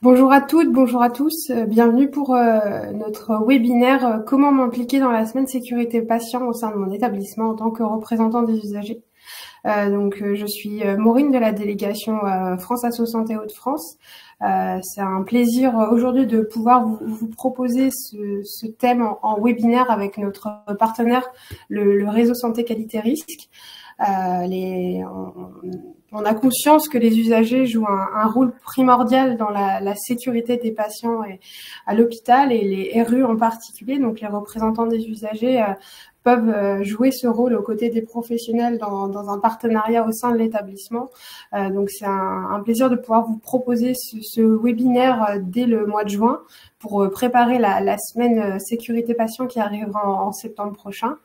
Bonjour à toutes, bonjour à tous. Bienvenue pour notre webinaire Comment m'impliquer dans la semaine sécurité patient au sein de mon établissement en tant que représentant des usagers. Je suis Maureen de la délégation France Asso Santé Hauts-de-France. C'est un plaisir aujourd'hui de pouvoir vous proposer ce thème en webinaire avec notre partenaire, le réseau Santé Qualité Risque. On a conscience que les usagers jouent un rôle primordial dans la sécurité des patients à l'hôpital et les RU en particulier. Donc, les représentants des usagers peuvent jouer ce rôle aux côtés des professionnels dans un partenariat au sein de l'établissement. Donc, c'est un plaisir de pouvoir vous proposer ce webinaire dès le mois de juin pour préparer la semaine sécurité patient qui arrivera en septembre prochain.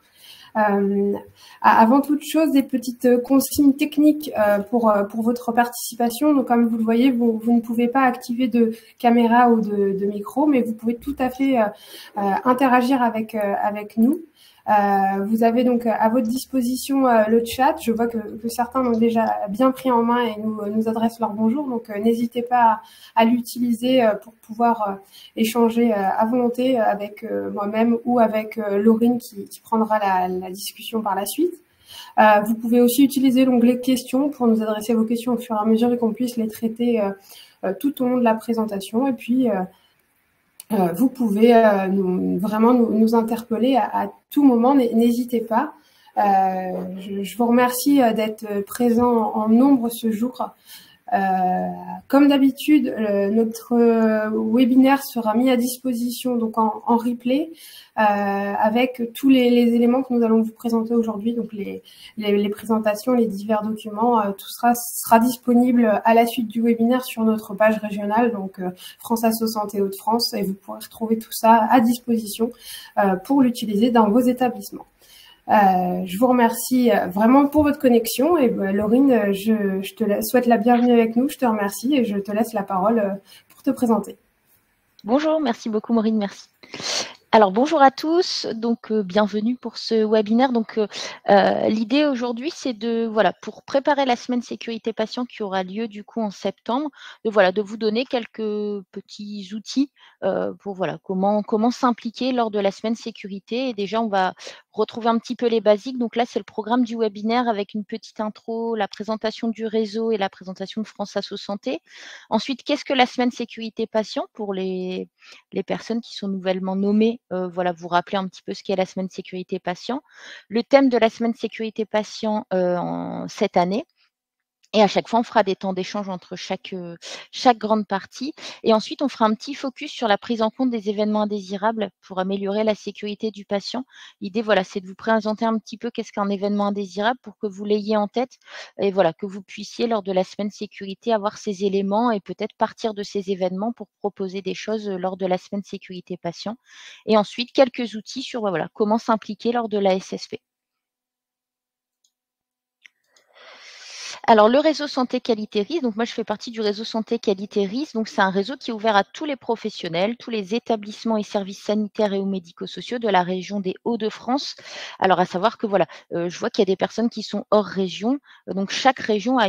Avant toute chose, des petites consignes techniques pour votre participation. Donc, comme vous le voyez, vous ne pouvez pas activer de caméra ou de micro, mais vous pouvez tout à fait interagir avec nous. Vous avez donc à votre disposition le chat. Je vois que certains l'ont déjà bien pris en main et nous adressent leur bonjour. Donc, n'hésitez pas à l'utiliser pour pouvoir échanger à volonté avec moi-même ou avec Laurine qui prendra la discussion par la suite. Vous pouvez aussi utiliser l'onglet questions pour nous adresser vos questions au fur et à mesure et qu'on puisse les traiter tout au long de la présentation. Et puis, vous pouvez nous interpeller à tout moment, n'hésitez pas. Je vous remercie d'être présent en nombre ce jour. Comme d'habitude, notre webinaire sera mis à disposition donc en replay avec tous les éléments que nous allons vous présenter aujourd'hui, donc les présentations, les divers documents, tout sera disponible à la suite du webinaire sur notre page régionale, donc France Asso Santé Hauts-de-France, et vous pourrez retrouver tout ça à disposition pour l'utiliser dans vos établissements. Je vous remercie vraiment pour votre connexion et Laurine, je te souhaite la bienvenue avec nous, je te remercie et je te laisse la parole pour te présenter. Bonjour, merci beaucoup Maureen, merci. Alors bonjour à tous, donc bienvenue pour ce webinaire. Donc l'idée aujourd'hui, c'est pour préparer la semaine sécurité patient qui aura lieu du coup en septembre, de vous donner quelques petits outils pour comment s'impliquer lors de la semaine sécurité. Et déjà, on va retrouver un petit peu les basiques. Donc là, c'est le programme du webinaire avec une petite intro, la présentation du réseau et la présentation de France Asso Santé. Ensuite, qu'est-ce que la semaine sécurité patient pour les personnes qui sont nouvellement nommées, vous rappeler un petit peu ce qu'est la semaine sécurité patient. Le thème de la semaine sécurité patient cette année. Et à chaque fois, on fera des temps d'échange entre chaque grande partie. Et ensuite, on fera un petit focus sur la prise en compte des événements indésirables pour améliorer la sécurité du patient. L'idée, c'est de vous présenter un petit peu qu'est-ce qu'un événement indésirable pour que vous l'ayez en tête et que vous puissiez, lors de la semaine sécurité, avoir ces éléments et peut-être partir de ces événements pour proposer des choses lors de la semaine sécurité patient. Et ensuite, quelques outils sur comment s'impliquer lors de la SSP. Alors, le réseau santé qualité risque, donc moi je fais partie du réseau santé qualité risque, donc c'est un réseau qui est ouvert à tous les professionnels, tous les établissements et services sanitaires et ou médico-sociaux de la région des Hauts-de-France. Alors, à savoir que je vois qu'il y a des personnes qui sont hors région, donc chaque région a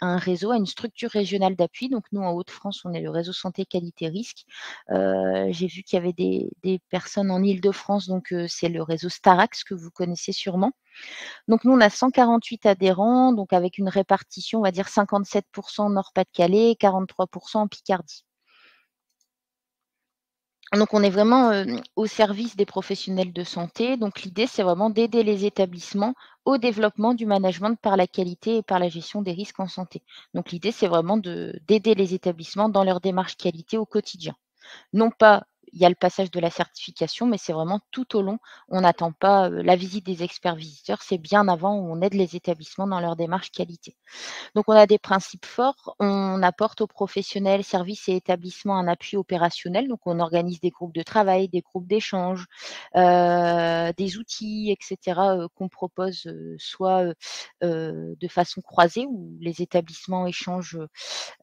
un réseau, a une structure régionale d'appui. Donc nous, en Hauts-de-France, on est le réseau santé qualité risque. J'ai vu qu'il y avait des personnes en Île-de-France, donc c'est le réseau Starax que vous connaissez sûrement. Donc nous, on a 148 adhérents, donc avec une répartition, on va dire 57% Nord-Pas-de-Calais, 43% en Picardie. Donc on est vraiment au service des professionnels de santé. Donc l'idée, c'est vraiment d'aider les établissements au développement du management par la qualité et par la gestion des risques en santé. Donc l'idée, c'est vraiment d'aider les établissements dans leur démarche qualité au quotidien. Non pas, il y a le passage de la certification, mais c'est vraiment tout au long. On n'attend pas la visite des experts visiteurs, c'est bien avant où on aide les établissements dans leur démarche qualité. Donc, on a des principes forts. On apporte aux professionnels, services et établissements un appui opérationnel. Donc, on organise des groupes de travail, des groupes d'échange, des outils, etc. Qu'on propose soit de façon croisée où les établissements échangent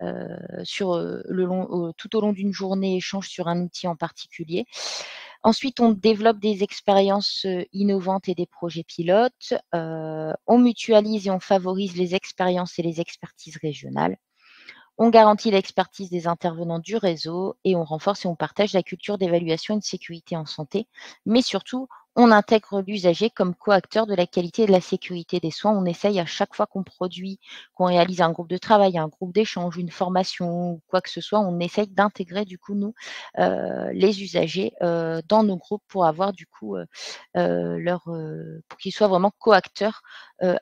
tout au long d'une journée, échangent sur un outil en particulier. Ensuite, on développe des expériences innovantes et des projets pilotes. On mutualise et on favorise les expériences et les expertises régionales. On garantit l'expertise des intervenants du réseau et on renforce et on partage la culture d'évaluation et de sécurité en santé. Mais surtout, on intègre l'usager comme coacteur de la qualité et de la sécurité des soins. On essaye à chaque fois qu'on produit, qu'on réalise un groupe de travail, un groupe d'échange, une formation ou quoi que ce soit, on essaye d'intégrer du coup, nous, les usagers dans nos groupes pour avoir du coup pour qu'ils soient vraiment coacteurs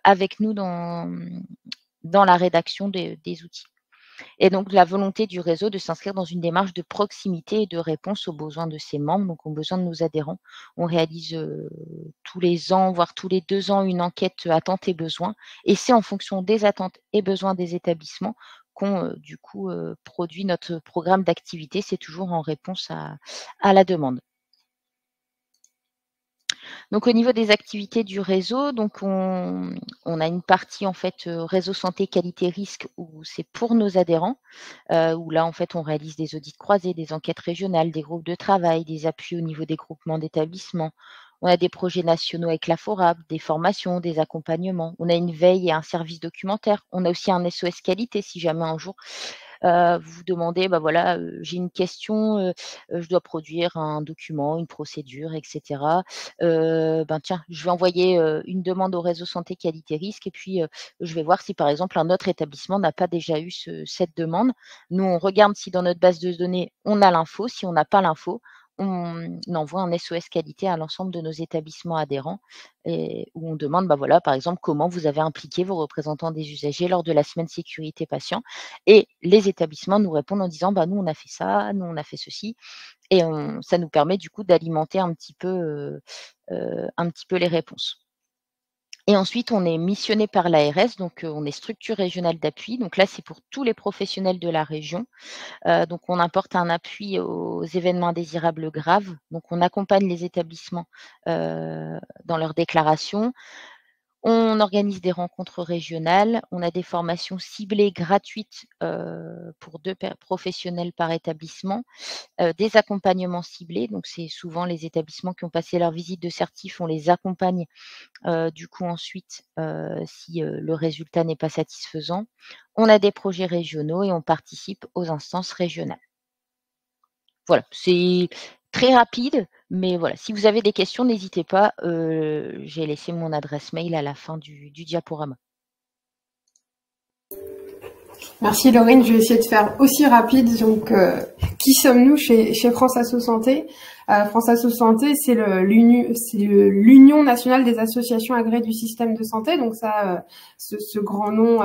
avec nous dans la rédaction des outils. Et donc la volonté du réseau de s'inscrire dans une démarche de proximité et de réponse aux besoins de ses membres, donc aux besoins de nos adhérents. On réalise tous les ans, voire tous les 2 ans, une enquête attentes et besoins. Et c'est en fonction des attentes et besoins des établissements qu'on du coup produit notre programme d'activité. C'est toujours en réponse à la demande. Donc au niveau des activités du réseau, donc on a une partie en fait, réseau santé qualité risque où c'est pour nos adhérents, où là en fait on réalise des audits croisés, des enquêtes régionales, des groupes de travail, des appuis au niveau des groupements d'établissements. On a des projets nationaux avec la FORAB, des formations, des accompagnements. On a une veille et un service documentaire. On a aussi un SOS qualité si jamais un jour vous vous demandez, bah voilà, j'ai une question, je dois produire un document, une procédure, et cetera. Ben tiens, je vais envoyer, une demande au réseau santé qualité risque et puis, je vais voir si par exemple un autre établissement n'a pas déjà eu cette demande. Nous, on regarde si dans notre base de données, on a l'info. Si on n'a pas l'info, on envoie un SOS qualité à l'ensemble de nos établissements adhérents et où on demande, bah voilà, par exemple, comment vous avez impliqué vos représentants des usagers lors de la semaine sécurité patient et les établissements nous répondent en disant: «Bah, nous, on a fait ça, nous, on a fait ceci» et ça nous permet du coup d'alimenter un petit peu les réponses. Et ensuite, on est missionné par l'ARS, donc on est structure régionale d'appui. Donc là, c'est pour tous les professionnels de la région. Donc on apporte un appui aux événements indésirables graves. Donc on accompagne les établissements, dans leurs déclarations. On organise des rencontres régionales, on a des formations ciblées gratuites, pour 2 professionnels par établissement, des accompagnements ciblés, donc c'est souvent les établissements qui ont passé leur visite de certif, on les accompagne, du coup ensuite, si, le résultat n'est pas satisfaisant. On a des projets régionaux et on participe aux instances régionales. Voilà, c'est très rapide, mais voilà, si vous avez des questions, n'hésitez pas, j'ai laissé mon adresse mail à la fin du diaporama. Merci Laurine, je vais essayer de faire aussi rapide. Donc, qui sommes-nous chez France Asso Santé? France Asso Santé, c'est l'Union nationale des associations agréées du système de santé. Donc ça, ce grand nom,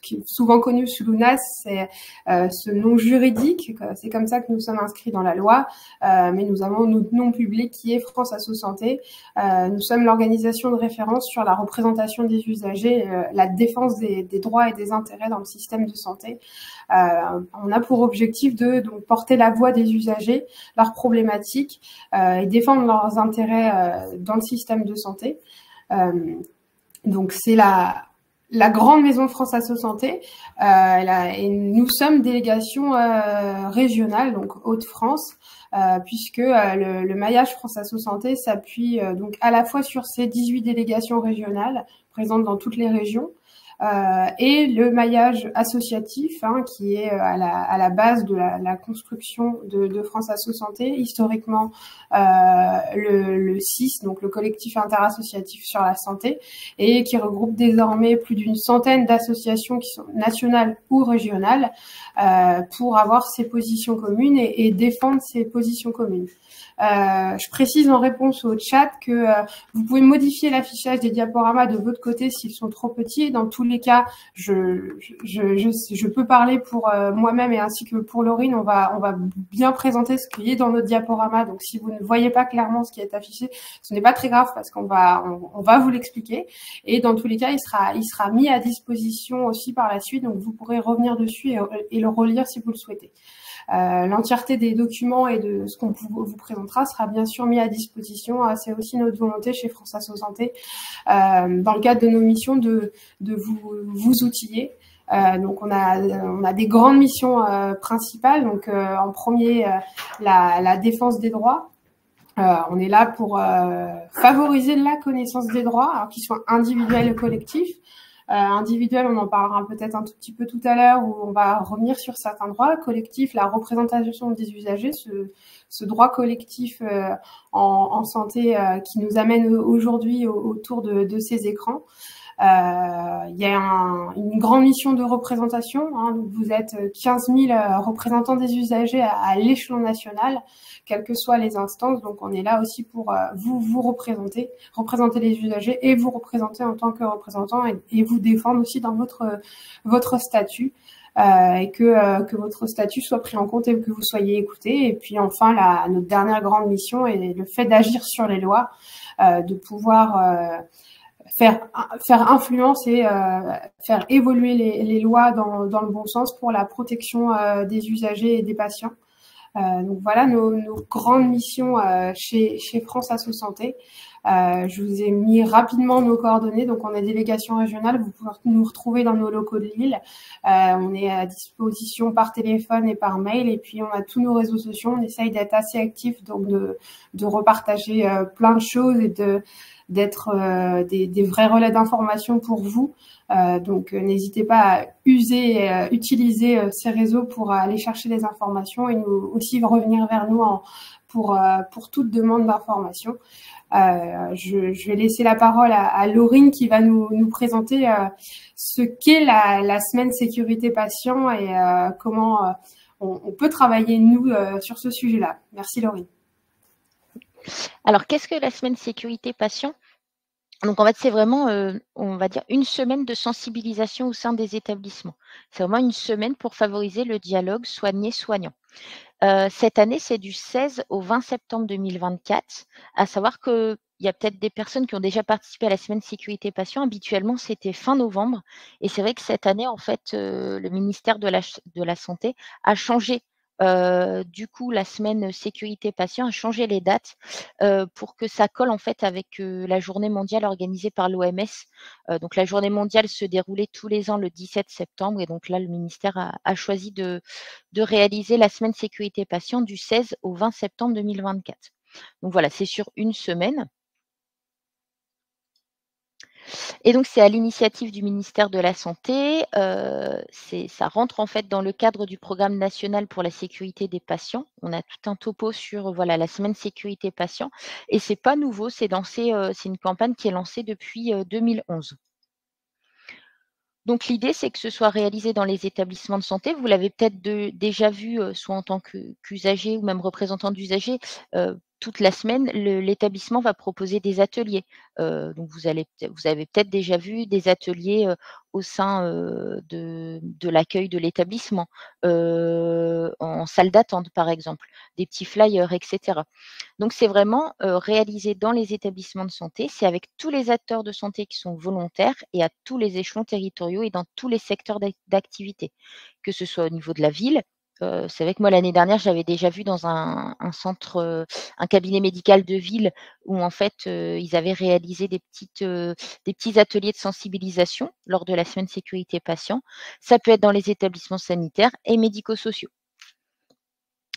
qui est souvent connu sous l'UNAS, c'est ce nom juridique. C'est comme ça que nous sommes inscrits dans la loi. Mais nous avons notre nom public qui est France Asso Santé. Nous sommes l'organisation de référence sur la représentation des usagers, la défense des droits et des intérêts dans le système de santé. On a pour objectif de donc porter la voix des usagers, leurs problématiques et défendre leurs intérêts dans le système de santé. Donc c'est la grande maison France Asso Santé et nous sommes délégation régionale, donc Hauts-de-France, puisque le maillage France Asso Santé s'appuie donc à la fois sur ces 18 délégations régionales présentes dans toutes les régions, et le maillage associatif, qui est à la base de la construction de France Asso Santé, historiquement le CIS, donc le collectif interassociatif sur la santé, et qui regroupe désormais plus d'une centaine d'associations qui sont nationales ou régionales pour avoir ces positions communes et défendre ces positions communes. Je précise en réponse au chat que vous pouvez modifier l'affichage des diaporamas de votre côté s'ils sont trop petits. Dans tous les cas, je peux parler pour moi-même et ainsi que pour Laurine. On va bien présenter ce qui est dans notre diaporama. Donc, si vous ne voyez pas clairement ce qui est affiché, ce n'est pas très grave parce qu'on va vous l'expliquer. Et dans tous les cas, il sera mis à disposition aussi par la suite. Donc, vous pourrez revenir dessus et le relire si vous le souhaitez. L'entièreté des documents et de ce qu'on vous présentera sera bien sûr mis à disposition. C'est aussi notre volonté chez France Asso Santé, dans le cadre de nos missions, de vous outiller. Donc on a des grandes missions principales. Donc en premier, la défense des droits. On est là pour favoriser la connaissance des droits, alors qu'ils soient individuels ou collectifs. individuelle, on en parlera peut-être un tout petit peu tout à l'heure, où on va revenir sur certains droits collectifs, la représentation des usagers, ce droit collectif en santé qui nous amène aujourd'hui autour de ces écrans. Il y a une grande mission de représentation. Vous êtes 15 000 représentants des usagers à l'échelon national, quelles que soient les instances. Donc, on est là aussi pour vous représenter les usagers et vous représenter en tant que représentant et vous défendre aussi dans votre statut. Et que votre statut soit pris en compte et que vous soyez écouté. Et puis enfin, notre dernière grande mission est le fait d'agir sur les lois, de pouvoir faire influence et faire évoluer les lois dans le bon sens pour la protection des usagers et des patients. Donc voilà nos grandes missions chez France Asso Santé. Je vous ai mis rapidement nos coordonnées. Donc on est délégation régionale, vous pouvez nous retrouver dans nos locaux de Lille. On est à disposition par téléphone et par mail. Et puis on a tous nos réseaux sociaux. On essaye d'être assez actifs, donc de repartager plein de choses et d'être des vrais relais d'information pour vous. Donc n'hésitez pas à utiliser ces réseaux pour aller chercher des informations et nous aussi revenir vers nous pour toute demande d'information. Je vais laisser la parole à Laurine qui va nous présenter ce qu'est la semaine sécurité patient et comment on peut travailler nous sur ce sujet-là. Merci Laurine. Alors, qu'est-ce que la semaine sécurité patient? Donc, en fait, c'est vraiment, on va dire, une semaine de sensibilisation au sein des établissements. C'est vraiment une semaine pour favoriser le dialogue soigné-soignant. Cette année, c'est du 16 au 20 septembre 2024, à savoir qu'il y a peut-être des personnes qui ont déjà participé à la semaine sécurité patient. Habituellement, c'était fin novembre et c'est vrai que cette année, en fait, le ministère de la Santé a changé, du coup, la semaine sécurité patient a changé les dates, pour que ça colle, en fait, avec, la journée mondiale organisée par l'OMS. Donc la journée mondiale se déroulait tous les ans le 17 septembre et donc là, le ministère a choisi de réaliser la semaine sécurité patient du 16 au 20 septembre 2024. Donc voilà, c'est sur une semaine. Et donc c'est à l'initiative du ministère de la Santé, ça rentre en fait dans le cadre du programme national pour la sécurité des patients. On a tout un topo sur, voilà, la semaine sécurité patient et c'est pas nouveau, c'est une campagne qui est lancée depuis, 2011. Donc l'idée, c'est que ce soit réalisé dans les établissements de santé. Vous l'avez peut-être déjà vu, soit en tant qu'usager ou même représentant d'usager, toute la semaine, l'établissement va proposer des ateliers. Donc vous avez peut-être déjà vu des ateliers, au sein, de l'accueil de l'établissement, en salle d'attente par exemple, des petits flyers et cetera. Donc c'est vraiment, réalisé dans les établissements de santé. C'est avec tous les acteurs de santé qui sont volontaires et à tous les échelons territoriaux et dans tous les secteurs d'activité. Que ce soit au niveau de la ville, c'est vrai que moi l'année dernière, j'avais déjà vu dans un centre, un cabinet médical de ville où en fait, ils avaient réalisé des petits ateliers de sensibilisation lors de la semaine sécurité patient. Ça peut être dans les établissements sanitaires et médico-sociaux.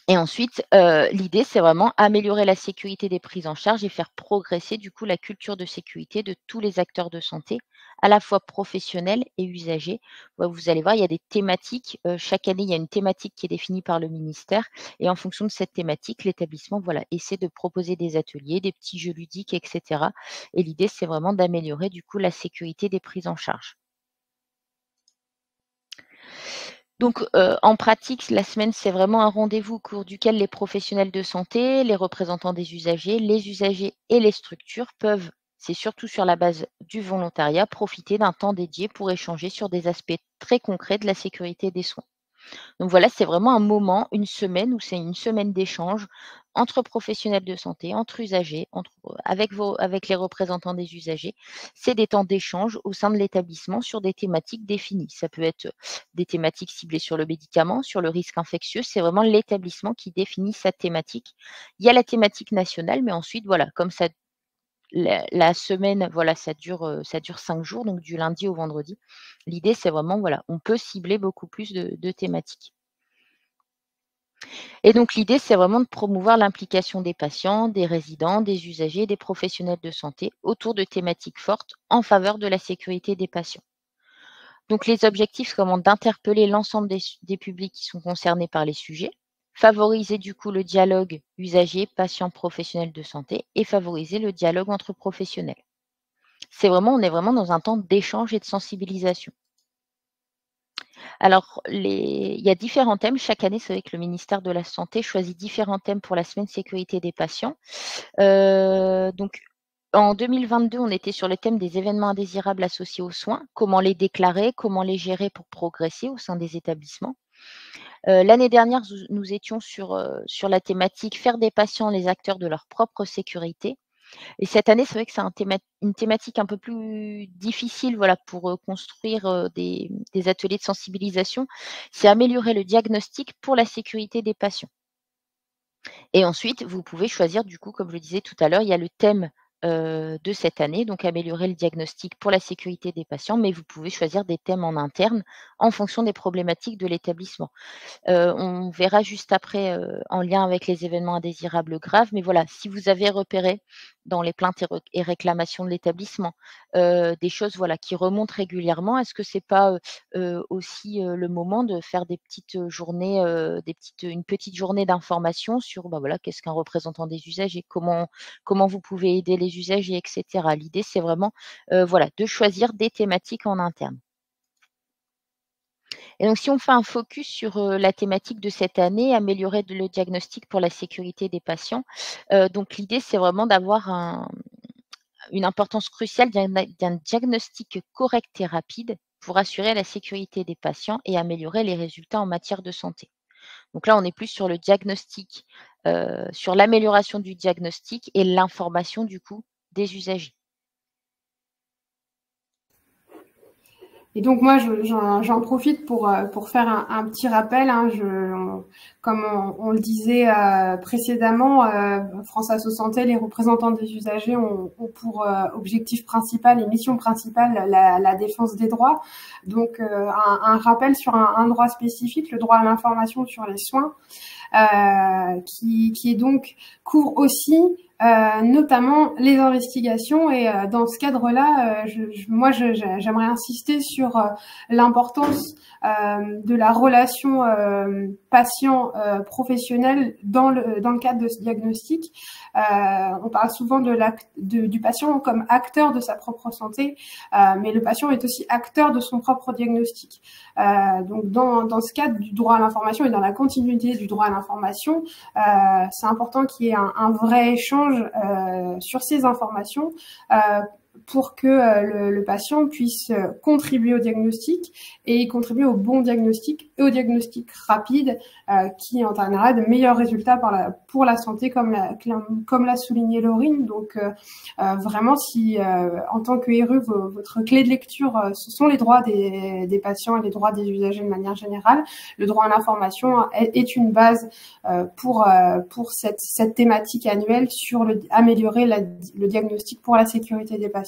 Et ensuite, l'idée, c'est vraiment améliorer la sécurité des prises en charge et faire progresser du coup la culture de sécurité de tous les acteurs de santé, à la fois professionnels et usagers. Ouais, vous allez voir, il y a des thématiques, chaque année, il y a une thématique qui est définie par le ministère et en fonction de cette thématique, l'établissement, voilà, essaie de proposer des ateliers, des petits jeux ludiques et cetera. Et l'idée, c'est vraiment d'améliorer du coup la sécurité des prises en charge. Donc, en pratique, la semaine, c'est vraiment un rendez-vous au cours duquel les professionnels de santé, les représentants des usagers, les usagers et les structures peuvent, c'est surtout sur la base du volontariat, profiter d'un temps dédié pour échanger sur des aspects très concrets de la sécurité des soins. Donc voilà, c'est vraiment un moment, une semaine où c'est une semaine d'échange entre professionnels de santé, entre usagers, avec les représentants des usagers. C'est des temps d'échange au sein de l'établissement sur des thématiques définies. Ça peut être des thématiques ciblées sur le médicament, sur le risque infectieux. C'est vraiment l'établissement qui définit sa thématique. Il y a la thématique nationale, mais ensuite, voilà, comme ça la semaine, voilà, ça dure 5 jours, donc du lundi au vendredi. L'idée, c'est vraiment, voilà, on peut cibler beaucoup plus de thématiques. Et donc l'idée, c'est vraiment de promouvoir l'implication des patients, des résidents, des usagers, des professionnels de santé autour de thématiques fortes en faveur de la sécurité des patients. Donc les objectifs, c'est vraiment d'interpeller l'ensemble des publics qui sont concernés par les sujets, favoriser du coup le dialogue usager, patient, professionnel de santé et favoriser le dialogue entre professionnels. On est vraiment dans un temps d'échange et de sensibilisation. Alors, il y a différents thèmes. Chaque année, c'est vrai que le ministère de la Santé choisit différents thèmes pour la semaine sécurité des patients. Donc, en 2022, on était sur le thème des événements indésirables associés aux soins, comment les déclarer, comment les gérer pour progresser au sein des établissements. L'année dernière, nous étions sur la thématique faire des patients les acteurs de leur propre sécurité. Et cette année, c'est vrai que c'est une thématique un peu plus difficile, voilà, pour construire des ateliers de sensibilisation. C'est améliorer le diagnostic pour la sécurité des patients. Et ensuite, vous pouvez choisir, du coup, comme je le disais tout à l'heure, il y a le thème de cette année, donc améliorer le diagnostic pour la sécurité des patients, mais vous pouvez choisir des thèmes en interne en fonction des problématiques de l'établissement. On verra juste après, en lien avec les événements indésirables graves, mais voilà, si vous avez repéré dans les plaintes et réclamations de l'établissement, des choses, voilà, qui remontent régulièrement, est-ce que c'est pas, aussi, le moment de faire des petites, journées, une petite journée d'information sur, bah, voilà, qu'est-ce qu'un représentant des usagers? Comment vous pouvez aider les usagers et cetera? L'idée, c'est vraiment, voilà, de choisir des thématiques en interne. Et donc si on fait un focus sur, la thématique de cette année, améliorer le diagnostic pour la sécurité des patients, donc l'idée, c'est vraiment d'avoir une importance cruciale d'un diagnostic correct et rapide pour assurer la sécurité des patients et améliorer les résultats en matière de santé. Donc là, on est plus sur le diagnostic, sur l'amélioration du diagnostic et l'information du coup des usagers. Et donc moi, j'en profite pour faire un petit rappel. Hein, comme on le disait précédemment, France Asso Santé, les représentants des usagers ont pour objectif principal et mission principale la défense des droits. Donc un rappel sur un droit spécifique, le droit à l'information sur les soins, qui est donc couvre aussi notamment les investigations. Et dans ce cadre-là, j'aimerais insister sur l'importance de la relation patient-professionnel dans le cadre de ce diagnostic. On parle souvent du patient comme acteur de sa propre santé, mais le patient est aussi acteur de son propre diagnostic. Donc dans ce cadre du droit à l'information et dans la continuité du droit à l'information, c'est important qu'il y ait un vrai échange sur ces informations pour que le patient puisse contribuer au diagnostic et contribuer au bon diagnostic et au diagnostic rapide qui entraînera de meilleurs résultats pour la santé, comme l'a souligné Laurine. Donc vraiment, si en tant que RU, votre clé de lecture, ce sont les droits des patients et les droits des usagers de manière générale, le droit à l'information est une base pour cette thématique annuelle sur améliorer le diagnostic pour la sécurité des patients.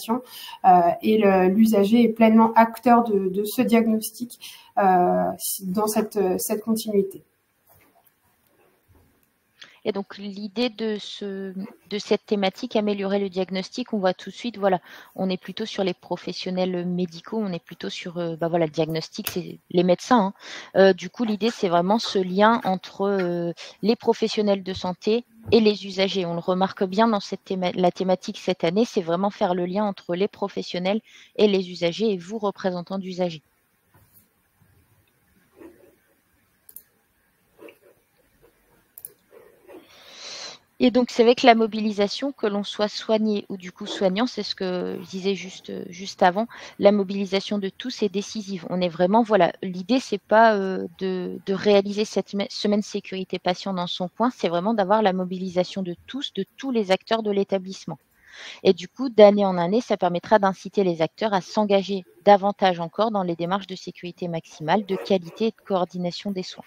Et l'usager est pleinement acteur de ce diagnostic dans cette continuité. Et donc l'idée de cette thématique, améliorer le diagnostic, on voit tout de suite, voilà, on est plutôt sur les professionnels médicaux, on est plutôt sur le diagnostic, c'est les médecins. Hein. Du coup, l'idée, c'est vraiment ce lien entre les professionnels de santé et les usagers. On le remarque bien dans la thématique cette année, c'est vraiment faire le lien entre les professionnels et les usagers et vous, représentants d'usagers. Et donc, c'est vrai que la mobilisation, que l'on soit soigné ou du coup soignant, c'est ce que je disais juste avant, la mobilisation de tous est décisive. On est vraiment, voilà, l'idée, c'est pas de réaliser cette semaine sécurité patient dans son coin, c'est vraiment d'avoir la mobilisation de tous les acteurs de l'établissement. Et du coup, d'année en année, ça permettra d'inciter les acteurs à s'engager davantage encore dans les démarches de sécurité maximale, de qualité et de coordination des soins.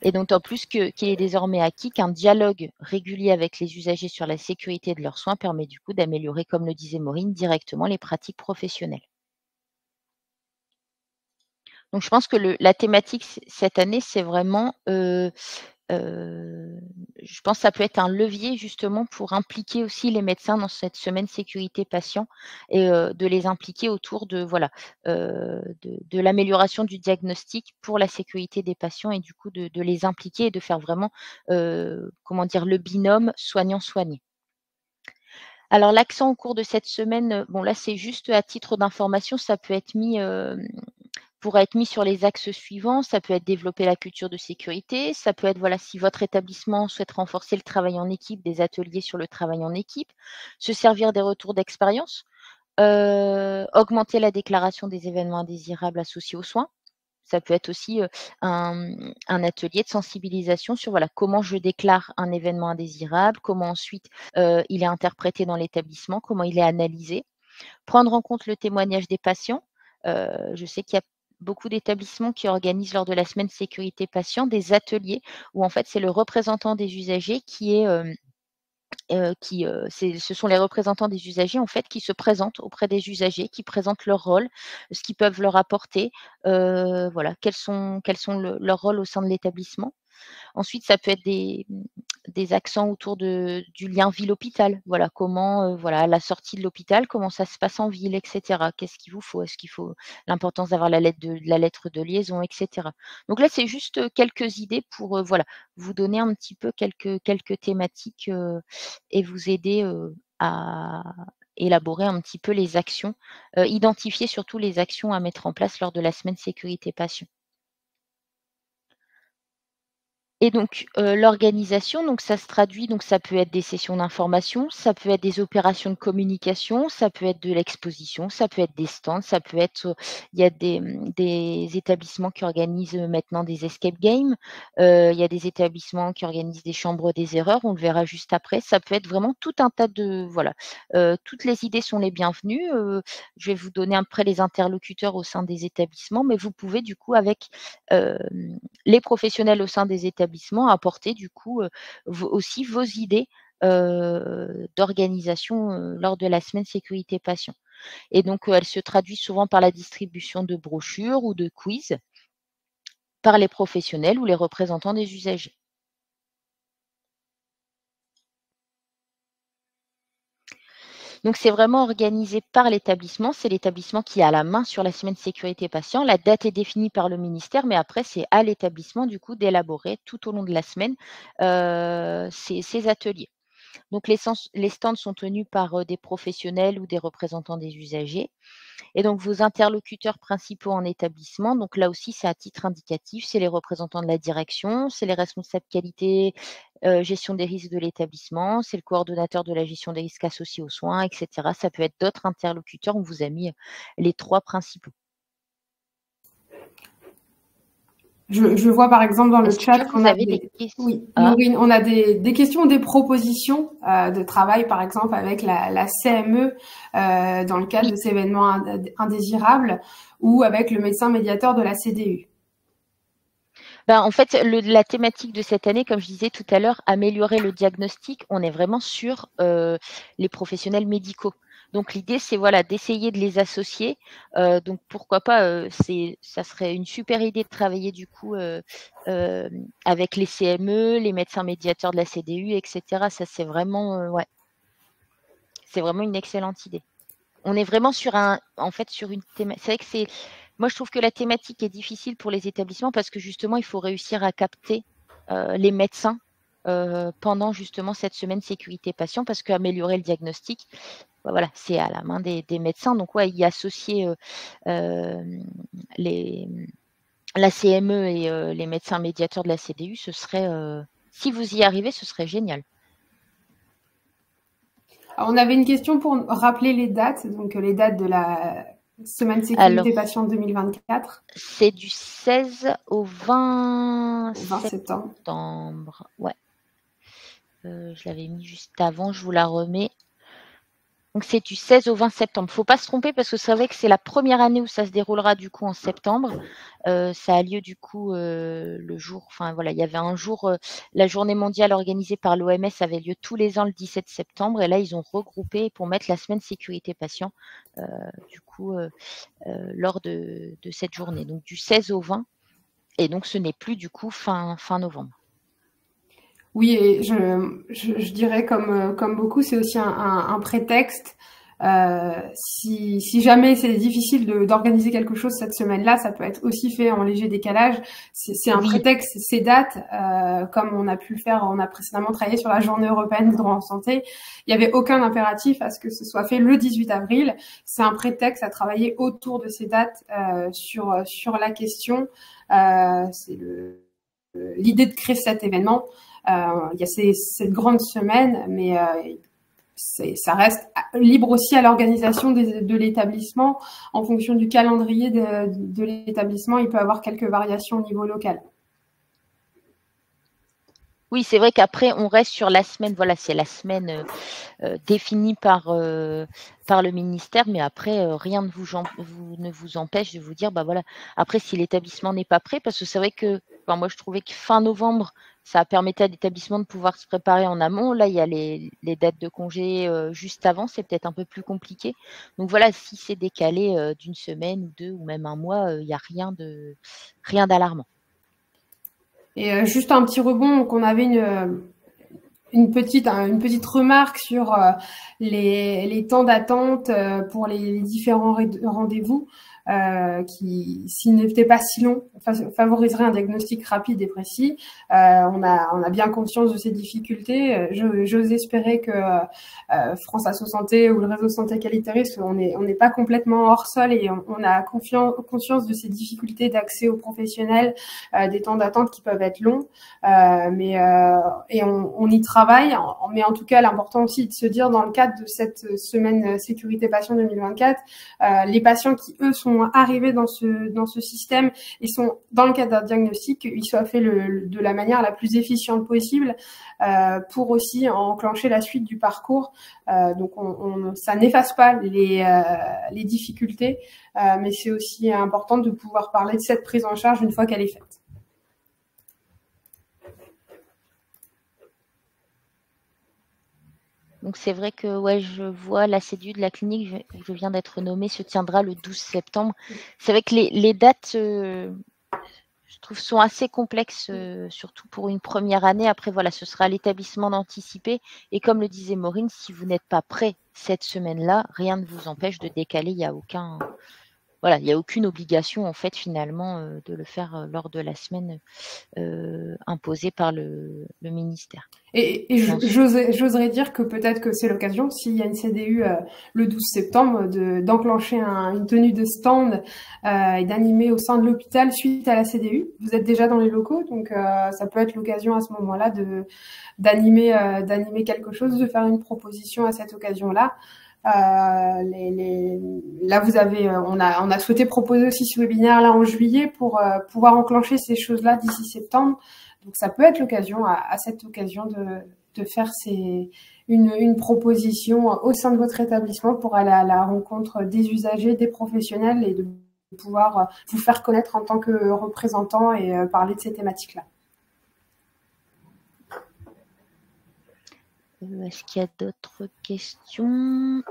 Et d'autant plus qu'il est désormais acquis qu'un dialogue régulier avec les usagers sur la sécurité de leurs soins permet du coup d'améliorer, comme le disait Maureen, directement les pratiques professionnelles. Donc je pense que la thématique cette année, c'est vraiment je pense que ça peut être un levier justement pour impliquer aussi les médecins dans cette semaine sécurité patient et de les impliquer autour de voilà, de l'amélioration du diagnostic pour la sécurité des patients et du coup de les impliquer et de faire vraiment, comment dire? Le binôme soignant-soigné. Alors l'accent au cours de cette semaine, bon là c'est juste à titre d'information, ça peut être mis, pourra être mis sur les axes suivants. Ça peut être développer la culture de sécurité, ça peut être, voilà, si votre établissement souhaite renforcer le travail en équipe, des ateliers sur le travail en équipe, se servir des retours d'expérience, augmenter la déclaration des événements indésirables associés aux soins. Ça peut être aussi, un atelier de sensibilisation sur, voilà, comment je déclare un événement indésirable, comment ensuite, il est interprété dans l'établissement, comment il est analysé. Prendre en compte le témoignage des patients. Je sais qu'il y a beaucoup d'établissements qui organisent lors de la semaine sécurité patient des ateliers où en fait c'est le représentant des usagers qui est, ce sont les représentants des usagers en fait qui se présentent auprès des usagers, qui présentent leur rôle, ce qu'ils peuvent leur apporter, voilà, quels sont leurs rôles au sein de l'établissement. Ensuite, ça peut être des accents autour du lien ville-hôpital. Voilà, comment, voilà, à la sortie de l'hôpital, comment ça se passe en ville et cetera. Qu'est-ce qu'il vous faut? Est-ce qu'il faut l'importance d'avoir la lettre de liaison et cetera. Donc là, c'est juste, quelques idées pour, voilà, vous donner un petit peu quelques thématiques, et vous aider, à élaborer un petit peu les actions, identifier surtout les actions à mettre en place lors de la semaine sécurité patient. Et donc, l'organisation, donc ça se traduit donc ça peut être des sessions d'information, ça peut être des opérations de communication, ça peut être de l'exposition, ça peut être des stands, ça peut être, il y a des établissements qui organisent, maintenant des escape games, il y a des établissements qui organisent des chambres des erreurs, on le verra juste après. Ça peut être vraiment tout un tas de voilà, toutes les idées sont les bienvenues, je vais vous donner après les interlocuteurs au sein des établissements, mais vous pouvez du coup avec, les professionnels au sein des établissements apporter du coup, vos idées, d'organisation, lors de la semaine sécurité patient et donc, elle se traduit souvent par la distribution de brochures ou de quiz par les professionnels ou les représentants des usagers. Donc c'est vraiment organisé par l'établissement. C'est l'établissement qui a la main sur la semaine sécurité patient. La date est définie par le ministère, mais après c'est à l'établissement du coup d'élaborer tout au long de la semaine, ces ateliers. Donc les stands sont tenus par, des professionnels ou des représentants des usagers. Et donc vos interlocuteurs principaux en établissement, donc là aussi c'est à titre indicatif, c'est les représentants de la direction, c'est les responsables qualité, gestion des risques de l'établissement, c'est le coordonnateur de la gestion des risques associés aux soins et cetera. Ça peut être d'autres interlocuteurs, on vous a mis, les 3 principaux. Je vois par exemple dans le Est-ce chat que qu'on vous a avez des questions? oui, Maureen, on a des questions, des propositions de travail, par exemple avec la CME dans le cadre Oui. de ces événements indésirables ou avec le médecin médiateur de la CDU. Ben, en fait, la thématique de cette année, comme je disais tout à l'heure, améliorer le diagnostic, on est vraiment sur, les professionnels médicaux. Donc l'idée, c'est voilà, d'essayer de les associer, donc pourquoi pas, ça serait une super idée de travailler du coup, avec les CME, les médecins médiateurs de la CDU et cetera. Ça, c'est vraiment, ouais, c'est vraiment une excellente idée. On est vraiment en fait, sur une thématique. C'est vrai que moi, je trouve que la thématique est difficile pour les établissements parce que justement, il faut réussir à capter, les médecins, pendant justement cette semaine sécurité patient parce qu'améliorer le diagnostic, bah, voilà, c'est à la main des médecins. Donc ouais, y associer, les la CME et les médecins médiateurs de la CDU, ce serait, si vous y arrivez, ce serait génial. Alors, on avait une question pour rappeler les dates, donc les dates de la semaine sécurité Alors, patient 2024 c'est du 16 au 20 au 20 septembre. septembre. Ouais. Je l'avais mis juste avant, je vous la remets. Donc c'est du 16 au 20 septembre. Faut pas se tromper parce que c'est vrai que c'est la première année où ça se déroulera du coup en septembre. Ça a lieu du coup, le jour enfin voilà, il y avait un jour, la journée mondiale organisée par l'OMS avait lieu tous les ans le 17 septembre et là ils ont regroupé pour mettre la semaine sécurité patient, du coup, lors de cette journée. Donc du 16 au 20 et donc ce n'est plus du coup fin novembre. Oui, et je dirais comme beaucoup, c'est aussi un prétexte. Si jamais c'est difficile d'organiser quelque chose cette semaine-là, ça peut être aussi fait en léger décalage. C'est un Oui, prétexte, ces dates, comme on a pu le faire, on a précédemment travaillé sur la Journée européenne du droit en santé. Il n'y avait aucun impératif à ce que ce soit fait le 18 avril. C'est un prétexte à travailler autour de ces dates sur la question. C'est l'idée de créer cet événement. Il y a cette grande semaine, mais ça reste libre aussi à l'organisation de l'établissement. En fonction du calendrier de l'établissement, il peut y avoir quelques variations au niveau local. oui, c'est vrai qu'après, on reste sur la semaine. Voilà, c'est la semaine définie par le ministère, mais après, rien ne ne vous empêche de vous dire, bah voilà, après, si l'établissement n'est pas prêt, parce que c'est vrai que moi, je trouvais que fin novembre, ça permettait à l'établissement de pouvoir se préparer en amont. Là, il y a les dates de congé juste avant, c'est peut-être un peu plus compliqué. Donc voilà, si c'est décalé d'une semaine ou deux ou même un mois, il n'y a rien d'alarmant. Et juste un petit rebond, qu'on avait une petite remarque sur les temps d'attente pour les différents rendez-vous qui, s'ils n'étaient pas si longs, favoriseraient un diagnostic rapide et précis. On a bien conscience de ces difficultés. J'ose espérer que France Asso Santé ou le réseau Santé Qualité Risque, on n'est pas complètement hors sol et on a conscience de ces difficultés d'accès aux professionnels, des temps d'attente qui peuvent être longs. Et on y travaille, mais en tout cas, l'important aussi de se dire dans le cadre de cette semaine sécurité patient 2024, les patients qui eux sont arrivés dans ce système et sont dans le cadre d'un diagnostic, ils soient faits de la manière la plus efficiente possible pour aussi enclencher la suite du parcours. Donc ça n'efface pas les difficultés, mais c'est aussi important de pouvoir parler de cette prise en charge une fois qu'elle est faite. Donc c'est vrai que ouais, je vois la CDU de la clinique où je viens d'être nommée se tiendra le 12 septembre. C'est vrai que les dates, je trouve, sont assez complexes, surtout pour une première année. Après, voilà, ce sera à l'établissement d'anticiper. Et comme le disait Maureen, si vous n'êtes pas prêt cette semaine-là, rien ne vous empêche de décaler. Il n'y a aucune obligation en fait finalement de le faire lors de la semaine imposée par le ministère. Et j'oserais dire que peut-être que c'est l'occasion, s'il y a une CDU le 12 septembre, d'enclencher une tenue de stand et d'animer au sein de l'hôpital suite à la CDU. Vous êtes déjà dans les locaux, donc ça peut être l'occasion à ce moment-là d'animer quelque chose, de faire une proposition à cette occasion-là. Là, on a souhaité proposer aussi ce webinaire là en juillet pour pouvoir enclencher ces choses-là d'ici septembre. Donc, ça peut être l'occasion, à cette occasion, de faire une proposition au sein de votre établissement pour aller à la rencontre des usagers, des professionnels et de pouvoir vous faire connaître en tant que représentant et parler de ces thématiques-là. Est-ce qu'il y a d'autres questions ?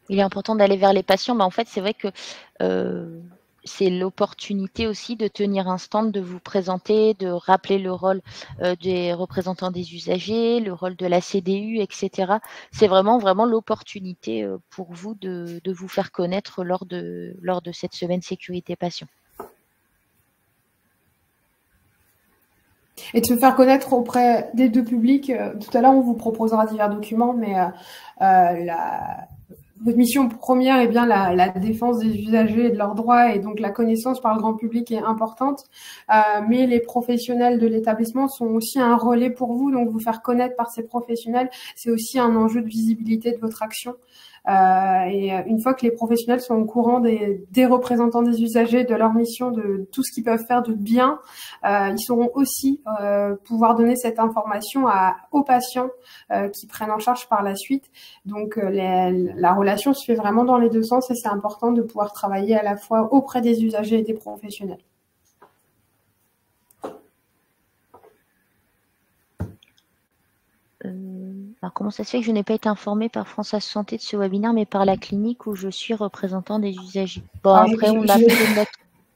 Il est important d'aller vers les patients, mais en fait, c'est vrai que c'est l'opportunité aussi de tenir un stand, de vous présenter, de rappeler le rôle des représentants des usagers, le rôle de la CDU, etc. C'est vraiment l'opportunité pour vous de vous faire connaître lors de cette semaine sécurité patient. Et de se faire connaître auprès des deux publics. Tout à l'heure, on vous proposera divers documents, mais votre mission première est bien la défense des usagers et de leurs droits, et donc la connaissance par le grand public est importante. Mais les professionnels de l'établissement sont aussi un relais pour vous, donc vous faire connaître par ces professionnels, c'est aussi un enjeu de visibilité de votre action. Et une fois que les professionnels sont au courant des représentants des usagers, de leur mission, de tout ce qu'ils peuvent faire de bien, ils sauront aussi pouvoir donner cette information aux patients qui prennent en charge par la suite. Donc la relation se fait vraiment dans les deux sens et c'est important de pouvoir travailler à la fois auprès des usagers et des professionnels. Alors, comment ça se fait que je n'ai pas été informée par France Asso Santé de ce webinaire, mais par la clinique où je suis représentant des usagers? Bon, alors après, on a fait notre...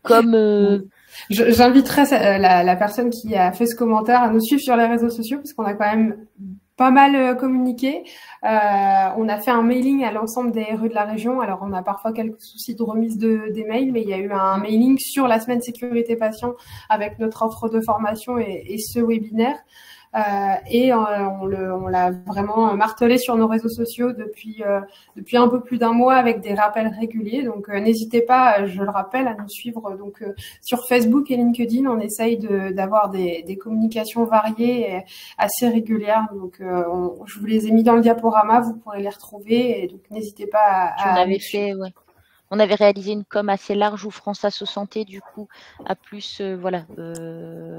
comme J'inviterai la personne qui a fait ce commentaire à nous suivre sur les réseaux sociaux parce qu'on a quand même pas mal communiqué. On a fait un mailing à l'ensemble des rues de la région. Alors, on a parfois quelques soucis de remise des mails, mais il y a eu un mailing sur la semaine sécurité patient avec notre offre de formation et ce webinaire. Et on l'a vraiment martelé sur nos réseaux sociaux depuis un peu plus d'un mois avec des rappels réguliers. Donc n'hésitez pas, je le rappelle, à nous suivre donc sur Facebook et LinkedIn. On essaye d'avoir des communications variées et assez régulières. Donc je vous les ai mis dans le diaporama, vous pourrez les retrouver. Et donc n'hésitez pas à nous suivre. Ouais. On avait réalisé une com assez large où France Asso Santé, du coup, a plus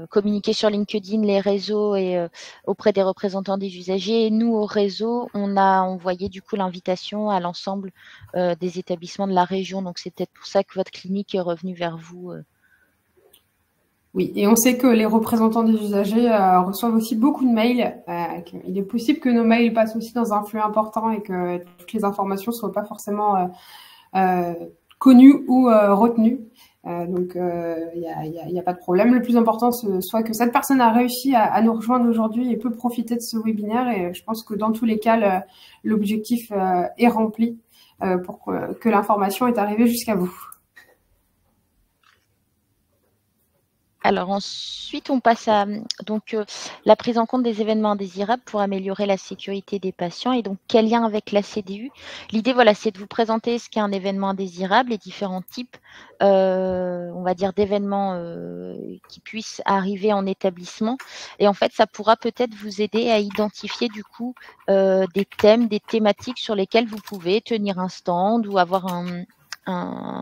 communiqué sur LinkedIn, les réseaux et auprès des représentants des usagers. Et nous, au réseau, on a envoyé du coup l'invitation à l'ensemble des établissements de la région. Donc, c'est peut-être pour ça que votre clinique est revenue vers vous. Oui, et on sait que les représentants des usagers reçoivent aussi beaucoup de mails. Il est possible que nos mails passent aussi dans un flux important et que toutes les informations ne soient pas forcément connues ou retenues. Donc, il y a pas de problème. Le plus important, soit que cette personne a réussi à nous rejoindre aujourd'hui et peut profiter de ce webinaire. Et je pense que dans tous les cas, l'objectif est rempli pour que l'information est arrivée jusqu'à vous. Alors ensuite, on passe à la prise en compte des événements indésirables pour améliorer la sécurité des patients. Et donc, quel lien avec la CDU? L'idée, voilà, c'est de vous présenter ce qu'est un événement indésirable, les différents types, on va dire, d'événements qui puissent arriver en établissement. Et en fait, ça pourra peut-être vous aider à identifier du coup des thèmes, des thématiques sur lesquelles vous pouvez tenir un stand ou avoir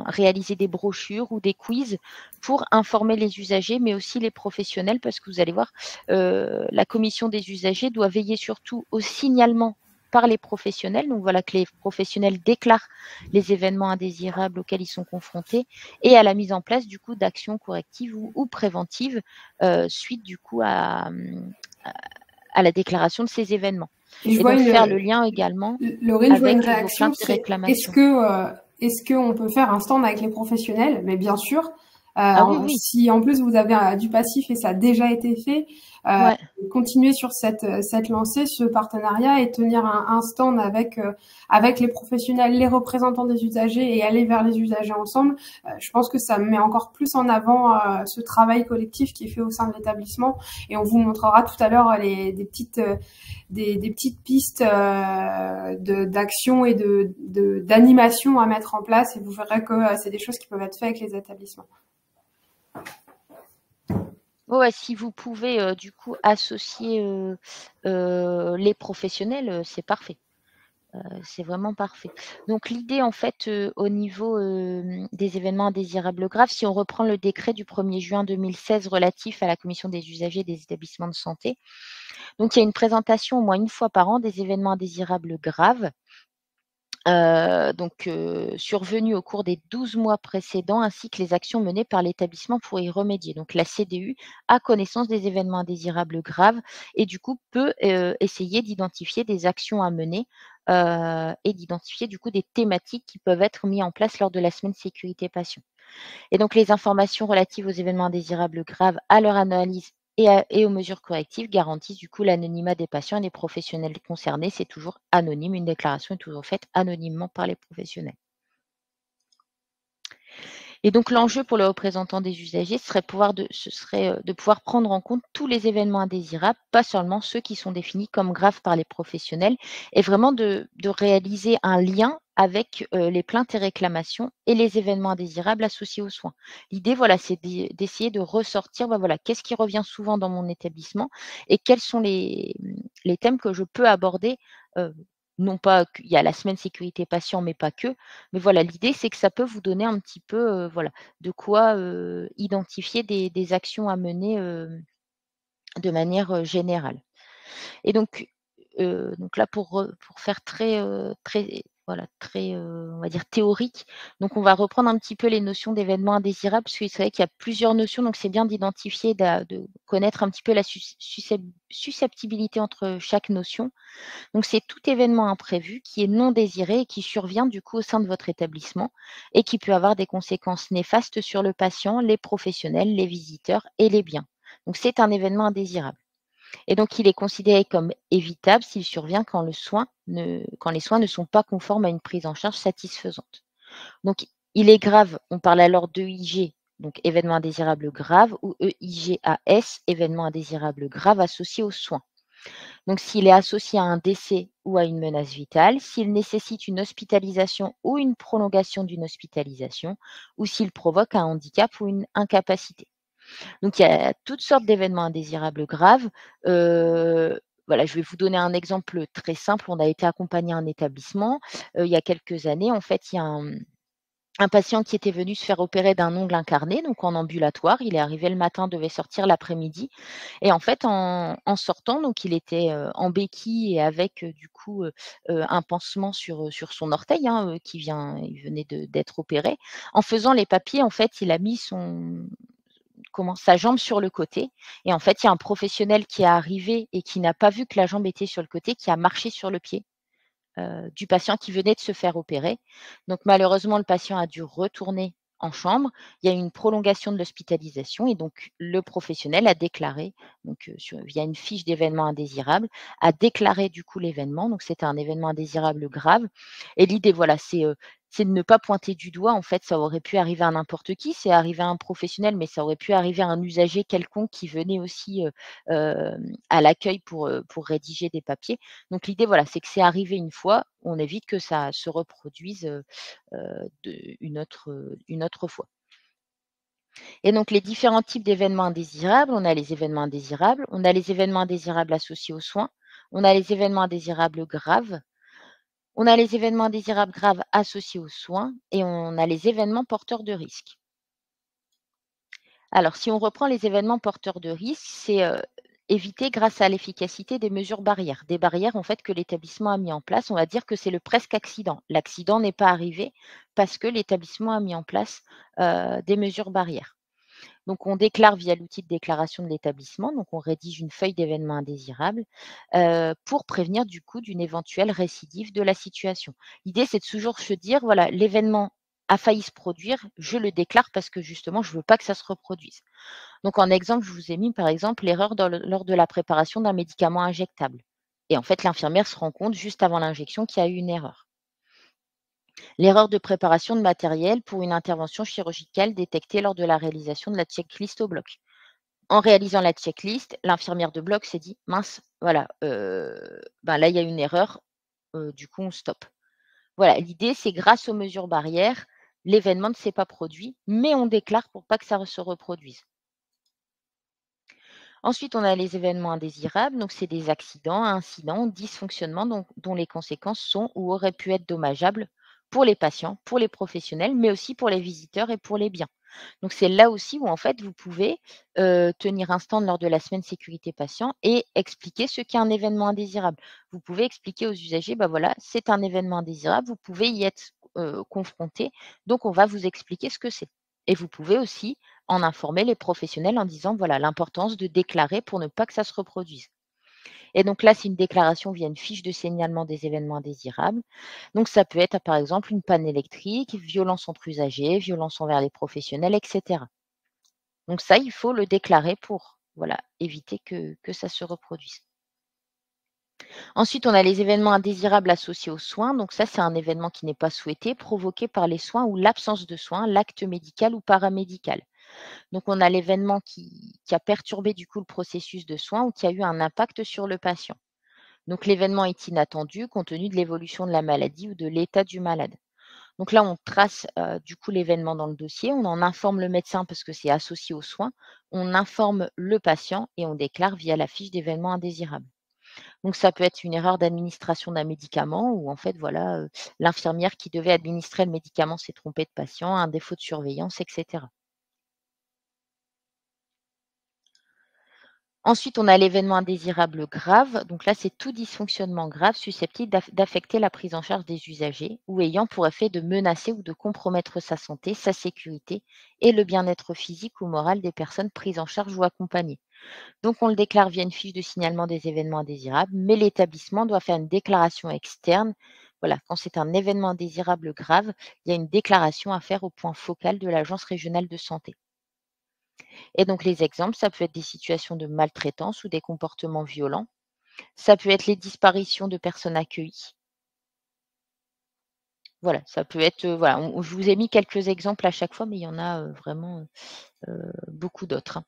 réaliser des brochures ou des quiz pour informer les usagers, mais aussi les professionnels, parce que vous allez voir, la commission des usagers doit veiller surtout au signalement par les professionnels. Donc voilà, que les professionnels déclarent les événements indésirables auxquels ils sont confrontés et à la mise en place du coup d'actions correctives ou préventives suite du coup à la déclaration de ces événements. Et donc faire le lien également Laurine, je vois une avec vos réaction, plaintes et réclamations. Est-ce qu'on peut faire un stand avec les professionnels? Mais bien sûr. Oui. Si en plus vous avez du passif et ça a déjà été fait, Ouais. continuer sur cette lancée, ce partenariat et tenir un stand avec les professionnels, les représentants des usagers et aller vers les usagers ensemble. Je pense que ça met encore plus en avant ce travail collectif qui est fait au sein de l'établissement et on vous montrera tout à l'heure des petites pistes d'action et d'animation à mettre en place et vous verrez que c'est des choses qui peuvent être faites avec les établissements. Ouais, si vous pouvez du coup associer les professionnels, c'est parfait. C'est vraiment parfait. Donc l'idée en fait au niveau des événements indésirables graves, si on reprend le décret du 1er juin 2016 relatif à la commission des usagers des établissements de santé, donc il y a une présentation au moins une fois par an des événements indésirables graves. Survenus au cours des 12 mois précédents, ainsi que les actions menées par l'établissement pour y remédier. Donc la CDU a connaissance des événements indésirables graves et du coup peut essayer d'identifier des actions à mener et d'identifier du coup des thématiques qui peuvent être mises en place lors de la semaine sécurité patient. Et donc les informations relatives aux événements indésirables graves, à leur analyse et aux mesures correctives garantissent du coup l'anonymat des patients et des professionnels concernés. C'est toujours anonyme, une déclaration est toujours faite anonymement par les professionnels. Et donc l'enjeu pour les représentants des usagers serait de pouvoir prendre en compte tous les événements indésirables, pas seulement ceux qui sont définis comme graves par les professionnels, et vraiment de réaliser un lien avec les plaintes et réclamations et les événements indésirables associés aux soins. L'idée, voilà, c'est d'essayer de ressortir, voilà, qu'est-ce qui revient souvent dans mon établissement et quels sont les thèmes que je peux aborder. Non pas qu'il y a la semaine sécurité patient, mais pas que. Mais voilà, l'idée, c'est que ça peut vous donner un petit peu, voilà, de quoi identifier des actions à mener de manière générale. Et donc là, pour faire très voilà, très, on va dire théorique. Donc on va reprendre un petit peu les notions d'événements indésirables, parce que c'est vrai qu'il y a plusieurs notions, donc c'est bien d'identifier, de connaître un petit peu la susceptibilité entre chaque notion. Donc c'est tout événement imprévu qui est non désiré et qui survient du coup au sein de votre établissement et qui peut avoir des conséquences néfastes sur le patient, les professionnels, les visiteurs et les biens. Donc c'est un événement indésirable. Et donc, il est considéré comme évitable s'il survient quand les soins ne sont pas conformes à une prise en charge satisfaisante. Donc, il est grave, on parle alors d'EIG, donc événement indésirable grave, ou EIGAS, événement indésirable grave associé aux soins. Donc, s'il est associé à un décès ou à une menace vitale, s'il nécessite une hospitalisation ou une prolongation d'une hospitalisation, ou s'il provoque un handicap ou une incapacité. Donc il y a toutes sortes d'événements indésirables graves. Voilà, je vais vous donner un exemple très simple. On a été accompagné à un établissement, il y a quelques années. En fait, il y a un patient qui était venu se faire opérer d'un ongle incarné, donc en ambulatoire. Il est arrivé le matin, devait sortir l'après-midi et en fait, en sortant, donc il était, en béquille et avec, du coup, un pansement sur son orteil, hein, il venait d'être opéré. En faisant les papiers, en fait, il a mis sa jambe sur le côté et en fait, il y a un professionnel qui est arrivé et qui n'a pas vu que la jambe était sur le côté, qui a marché sur le pied, du patient qui venait de se faire opérer. Donc malheureusement, le patient a dû retourner en chambre. Il y a eu une prolongation de l'hospitalisation et donc le professionnel a déclaré, donc via une fiche d'événement indésirable, a déclaré du coup l'événement. Donc c'était un événement indésirable grave et l'idée, voilà, c'est de ne pas pointer du doigt. En fait, ça aurait pu arriver à n'importe qui, c'est arrivé à un professionnel, mais ça aurait pu arriver à un usager quelconque qui venait aussi, à l'accueil pour rédiger des papiers. Donc l'idée, voilà, c'est que c'est arrivé une fois, on évite que ça se reproduise, une autre fois. Et donc les différents types d'événements indésirables, on a les événements indésirables, on a les événements indésirables associés aux soins, on a les événements indésirables graves, on a les événements indésirables graves associés aux soins et on a les événements porteurs de risques. Alors, si on reprend les événements porteurs de risques, c'est évité grâce à l'efficacité des mesures barrières. Des barrières, en fait, que l'établissement a mis en place. On va dire que c'est le presque accident. L'accident n'est pas arrivé parce que l'établissement a mis en place des mesures barrières. Donc, on déclare via l'outil de déclaration de l'établissement. Donc, on rédige une feuille d'événement indésirable pour prévenir du coup d'une éventuelle récidive de la situation. L'idée, c'est de toujours se dire, voilà, l'événement a failli se produire, je le déclare parce que justement, je ne veux pas que ça se reproduise. Donc, en exemple, je vous ai mis par exemple l'erreur lors de la préparation d'un médicament injectable. Et en fait, l'infirmière se rend compte juste avant l'injection qu'il y a eu une erreur. L'erreur de préparation de matériel pour une intervention chirurgicale détectée lors de la réalisation de la checklist au bloc. En réalisant la checklist, l'infirmière de bloc s'est dit: «Mince, voilà, ben là, il y a une erreur, du coup, on stoppe». Voilà, l'idée, c'est grâce aux mesures barrières, l'événement ne s'est pas produit, mais on déclare pour pas que ça se reproduise. Ensuite, on a les événements indésirables, donc c'est des accidents, incidents, dysfonctionnements dont les conséquences sont ou auraient pu être dommageables pour les patients, pour les professionnels, mais aussi pour les visiteurs et pour les biens. Donc c'est là aussi où en fait vous pouvez tenir un stand lors de la semaine sécurité patient et expliquer ce qu'est un événement indésirable. Vous pouvez expliquer aux usagers, bah voilà, c'est un événement indésirable, vous pouvez y être confronté, donc on va vous expliquer ce que c'est. Et vous pouvez aussi en informer les professionnels en disant, voilà, l'importance de déclarer pour ne pas que ça se reproduise. Et donc là, c'est une déclaration via une fiche de signalement des événements indésirables. Donc ça peut être, par exemple, une panne électrique, violence entre usagers, violence envers les professionnels, etc. Donc ça, il faut le déclarer pour, voilà, éviter que ça se reproduise. Ensuite, on a les événements indésirables associés aux soins. Donc ça, c'est un événement qui n'est pas souhaité, provoqué par les soins ou l'absence de soins, l'acte médical ou paramédical. Donc on a l'événement qui a perturbé du coup le processus de soins ou qui a eu un impact sur le patient. Donc l'événement est inattendu compte tenu de l'évolution de la maladie ou de l'état du malade. Donc là, on trace du coup l'événement dans le dossier, on en informe le médecin parce que c'est associé aux soins, on informe le patient et on déclare via la fiche d'événement indésirable. Donc ça peut être une erreur d'administration d'un médicament ou en fait voilà, l'infirmière qui devait administrer le médicament s'est trompée de patient, un défaut de surveillance, etc. Ensuite, on a l'événement indésirable grave. Donc là, c'est tout dysfonctionnement grave susceptible d'affecter la prise en charge des usagers ou ayant pour effet de menacer ou de compromettre sa santé, sa sécurité et le bien-être physique ou moral des personnes prises en charge ou accompagnées. Donc, on le déclare via une fiche de signalement des événements indésirables, mais l'établissement doit faire une déclaration externe. Voilà, quand c'est un événement indésirable grave, il y a une déclaration à faire au point focal de l'Agence régionale de santé. Et donc les exemples, ça peut être des situations de maltraitance ou des comportements violents. Ça peut être les disparitions de personnes accueillies. Voilà, ça peut être, voilà, je vous ai mis quelques exemples à chaque fois, mais il y en a vraiment beaucoup d'autres, hein.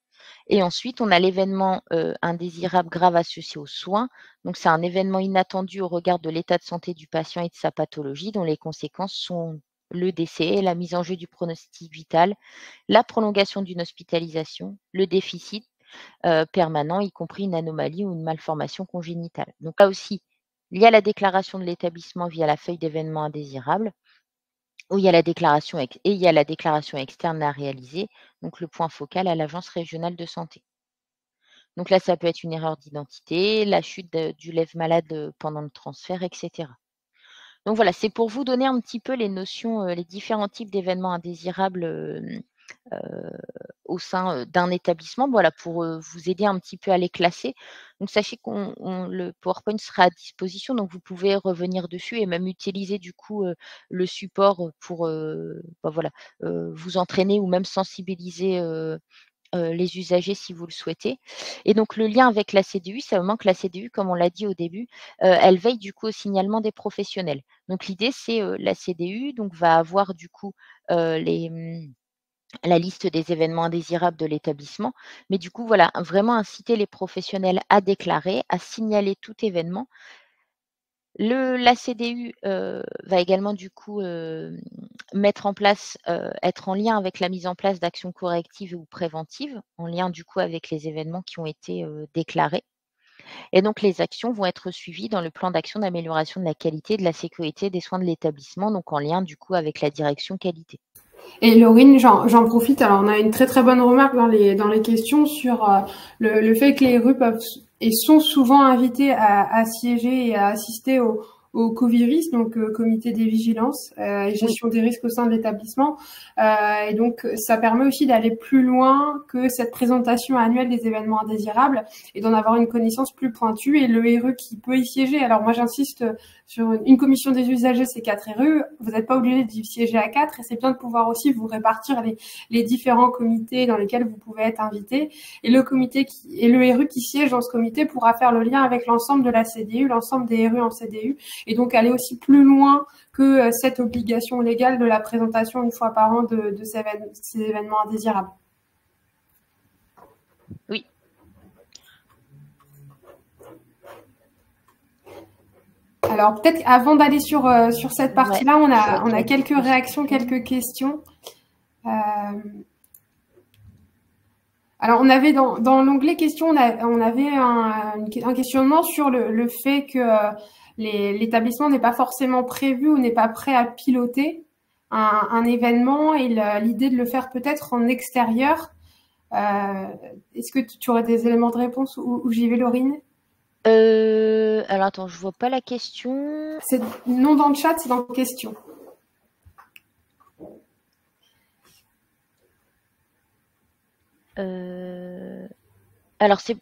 Et ensuite, on a l'événement indésirable grave associé aux soins. Donc, c'est un événement inattendu au regard de l'état de santé du patient et de sa pathologie, dont les conséquences sont le décès, la mise en jeu du pronostic vital, la prolongation d'une hospitalisation, le déficit permanent, y compris une anomalie ou une malformation congénitale. Donc là aussi, il y a la déclaration de l'établissement via la feuille d'événement indésirable, où il y a la déclaration et il y a la déclaration externe à réaliser, donc le point focal à l'agence régionale de santé. Donc là, ça peut être une erreur d'identité, la chute du lève-malade pendant le transfert, etc. Donc voilà, c'est pour vous donner un petit peu les notions, les différents types d'événements indésirables au sein d'un établissement, voilà, pour vous aider un petit peu à les classer. Donc sachez le PowerPoint sera à disposition, donc vous pouvez revenir dessus et même utiliser du coup le support pour voilà, vous entraîner ou même sensibiliser les usagers si vous le souhaitez. Et donc le lien avec la CDU, c'est vraiment que la CDU, comme on l'a dit au début, elle veille du coup au signalement des professionnels. Donc l'idée, c'est la CDU donc va avoir du coup la liste des événements indésirables de l'établissement. Mais du coup, voilà, vraiment inciter les professionnels à déclarer, à signaler tout événement. La CDU va également du coup mettre en place, être en lien avec la mise en place d'actions correctives ou préventives, en lien du coup avec les événements qui ont été déclarés. Et donc les actions vont être suivies dans le plan d'action d'amélioration de la qualité et de la sécurité des soins de l'établissement, donc en lien du coup avec la direction qualité. Et Laurine, j'en profite. Alors, on a une très très bonne remarque dans les questions sur le fait que les RU peuvent et sont souvent invités à siéger et à assister au COVIRIS, donc comité des vigilances et gestion des risques au sein de l'établissement. Et donc, ça permet aussi d'aller plus loin que cette présentation annuelle des événements indésirables et d'en avoir une connaissance plus pointue. Et le RU qui peut y siéger. Alors, moi, j'insiste sur une commission des usagers, c'est 4 RU. Vous n'êtes pas obligé d'y siéger à 4 et c'est bien de pouvoir aussi vous répartir les différents comités dans lesquels vous pouvez être invité. Et le RU qui siège dans ce comité pourra faire le lien avec l'ensemble de la CDU, l'ensemble des RU en CDU, et donc aller aussi plus loin que cette obligation légale de la présentation une fois par an de ces événements indésirables. Oui. Alors peut-être avant d'aller sur cette partie-là, on a quelques réactions, quelques questions. Alors on avait dans l'onglet questions, on avait un questionnement sur le fait que l'établissement n'est pas forcément prévu ou n'est pas prêt à piloter un événement et l'idée de le faire peut-être en extérieur. Est-ce que tu aurais des éléments de réponse ou j'y vais, Laurine? Alors attends, je vois pas la question. C'est non dans le chat, c'est dans question. Alors c'est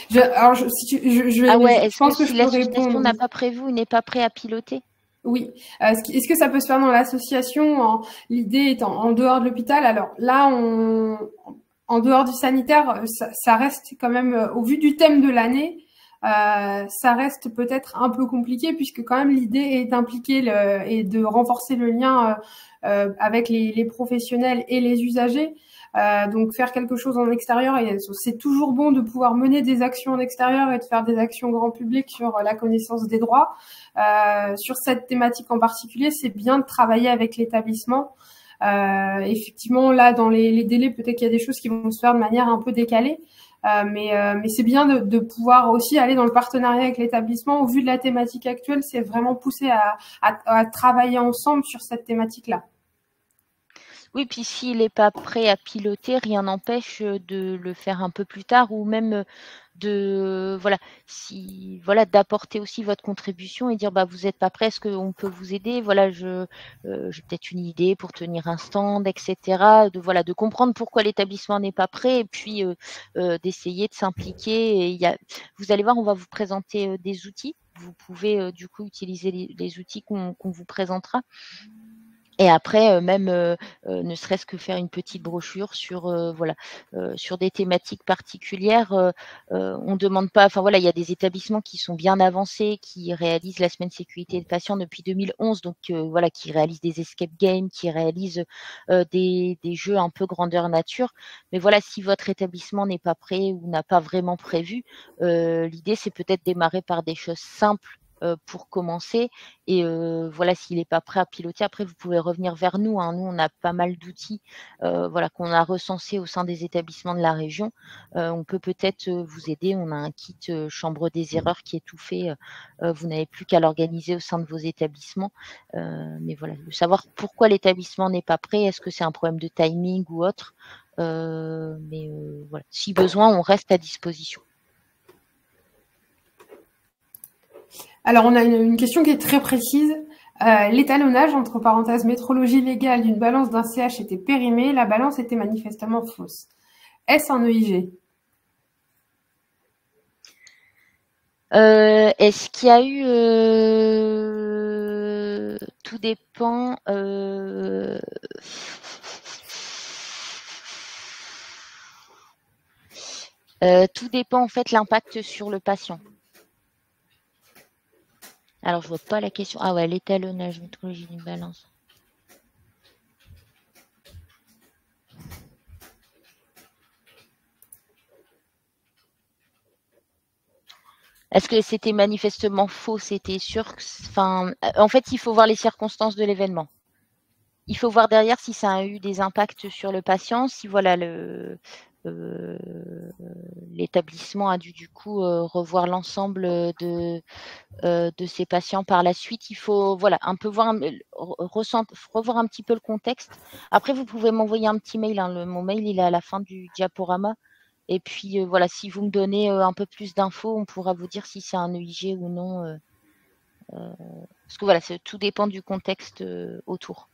je pense que je peux répondre. N'a pas prévu ou n'est pas prêt à piloter? Oui. Est-ce que ça peut se faire dans l'association? L'idée est en dehors de l'hôpital. Alors là, en dehors du sanitaire, ça reste quand même, au vu du thème de l'année, ça reste peut-être un peu compliqué puisque quand même l'idée est d'impliquer et de renforcer le lien avec les professionnels et les usagers. Donc faire quelque chose en extérieur, et c'est toujours bon de pouvoir mener des actions en extérieur et de faire des actions grand public sur la connaissance des droits. Sur cette thématique en particulier, c'est bien de travailler avec l'établissement. Effectivement, là, dans les délais, peut-être qu'il y a des choses qui vont se faire de manière un peu décalée. Mais c'est bien de pouvoir aussi aller dans le partenariat avec l'établissement. Au vu de la thématique actuelle, c'est vraiment poussé à travailler ensemble sur cette thématique-là. Oui, puis s'il n'est pas prêt à piloter, rien n'empêche de le faire un peu plus tard ou même d'apporter aussi votre contribution et dire bah vous n'êtes pas prêt, est-ce qu'on peut vous aider? Voilà, j'ai peut-être une idée pour tenir un stand, etc. De comprendre pourquoi l'établissement n'est pas prêt et puis d'essayer de s'impliquer. Et vous allez voir, on va vous présenter des outils. Vous pouvez du coup utiliser les outils qu'on vous présentera. Et après, même ne serait-ce que faire une petite brochure sur sur des thématiques particulières. On demande pas. Enfin voilà, il y a des établissements qui sont bien avancés, qui réalisent la semaine sécurité des patients depuis 2011, donc voilà, qui réalisent des escape games, qui réalisent des jeux un peu grandeur nature. Mais voilà, si votre établissement n'est pas prêt ou n'a pas vraiment prévu, l'idée c'est peut-être démarrer par des choses simples pour commencer. Et voilà, s'il n'est pas prêt à piloter, après, vous pouvez revenir vers nous, hein. Nous, on a pas mal d'outils qu'on a recensés au sein des établissements de la région. On peut peut-être vous aider. On a un kit chambre des erreurs qui est tout fait. Vous n'avez plus qu'à l'organiser au sein de vos établissements. Mais voilà, de savoir pourquoi l'établissement n'est pas prêt. Est-ce que c'est un problème de timing ou autre? Mais voilà, si besoin, on reste à disposition. Alors, on a une question qui est très précise. L'étalonnage, entre parenthèses, métrologie légale d'une balance d'un CH était périmé. La balance était manifestement fausse. Est-ce un EIG? Est-ce qu'il y a eu... tout dépend... tout dépend en fait l'impact sur le patient. Alors, je vois pas la question. Ah ouais, l'étalonnage, métrologie d'une balance. Est-ce que c'était manifestement faux? C'était sûr que... Enfin, en fait, il faut voir les circonstances de l'événement. Il faut voir derrière si ça a eu des impacts sur le patient, si voilà l'établissement a dû du coup revoir l'ensemble de ces patients par la suite. Il faut un peu voir, revoir un petit peu le contexte. Après, vous pouvez m'envoyer un petit mail. Hein. Mon mail, il est à la fin du diaporama. Et puis, si vous me donnez un peu plus d'infos, on pourra vous dire si c'est un EIG ou non. Parce que tout dépend du contexte autour.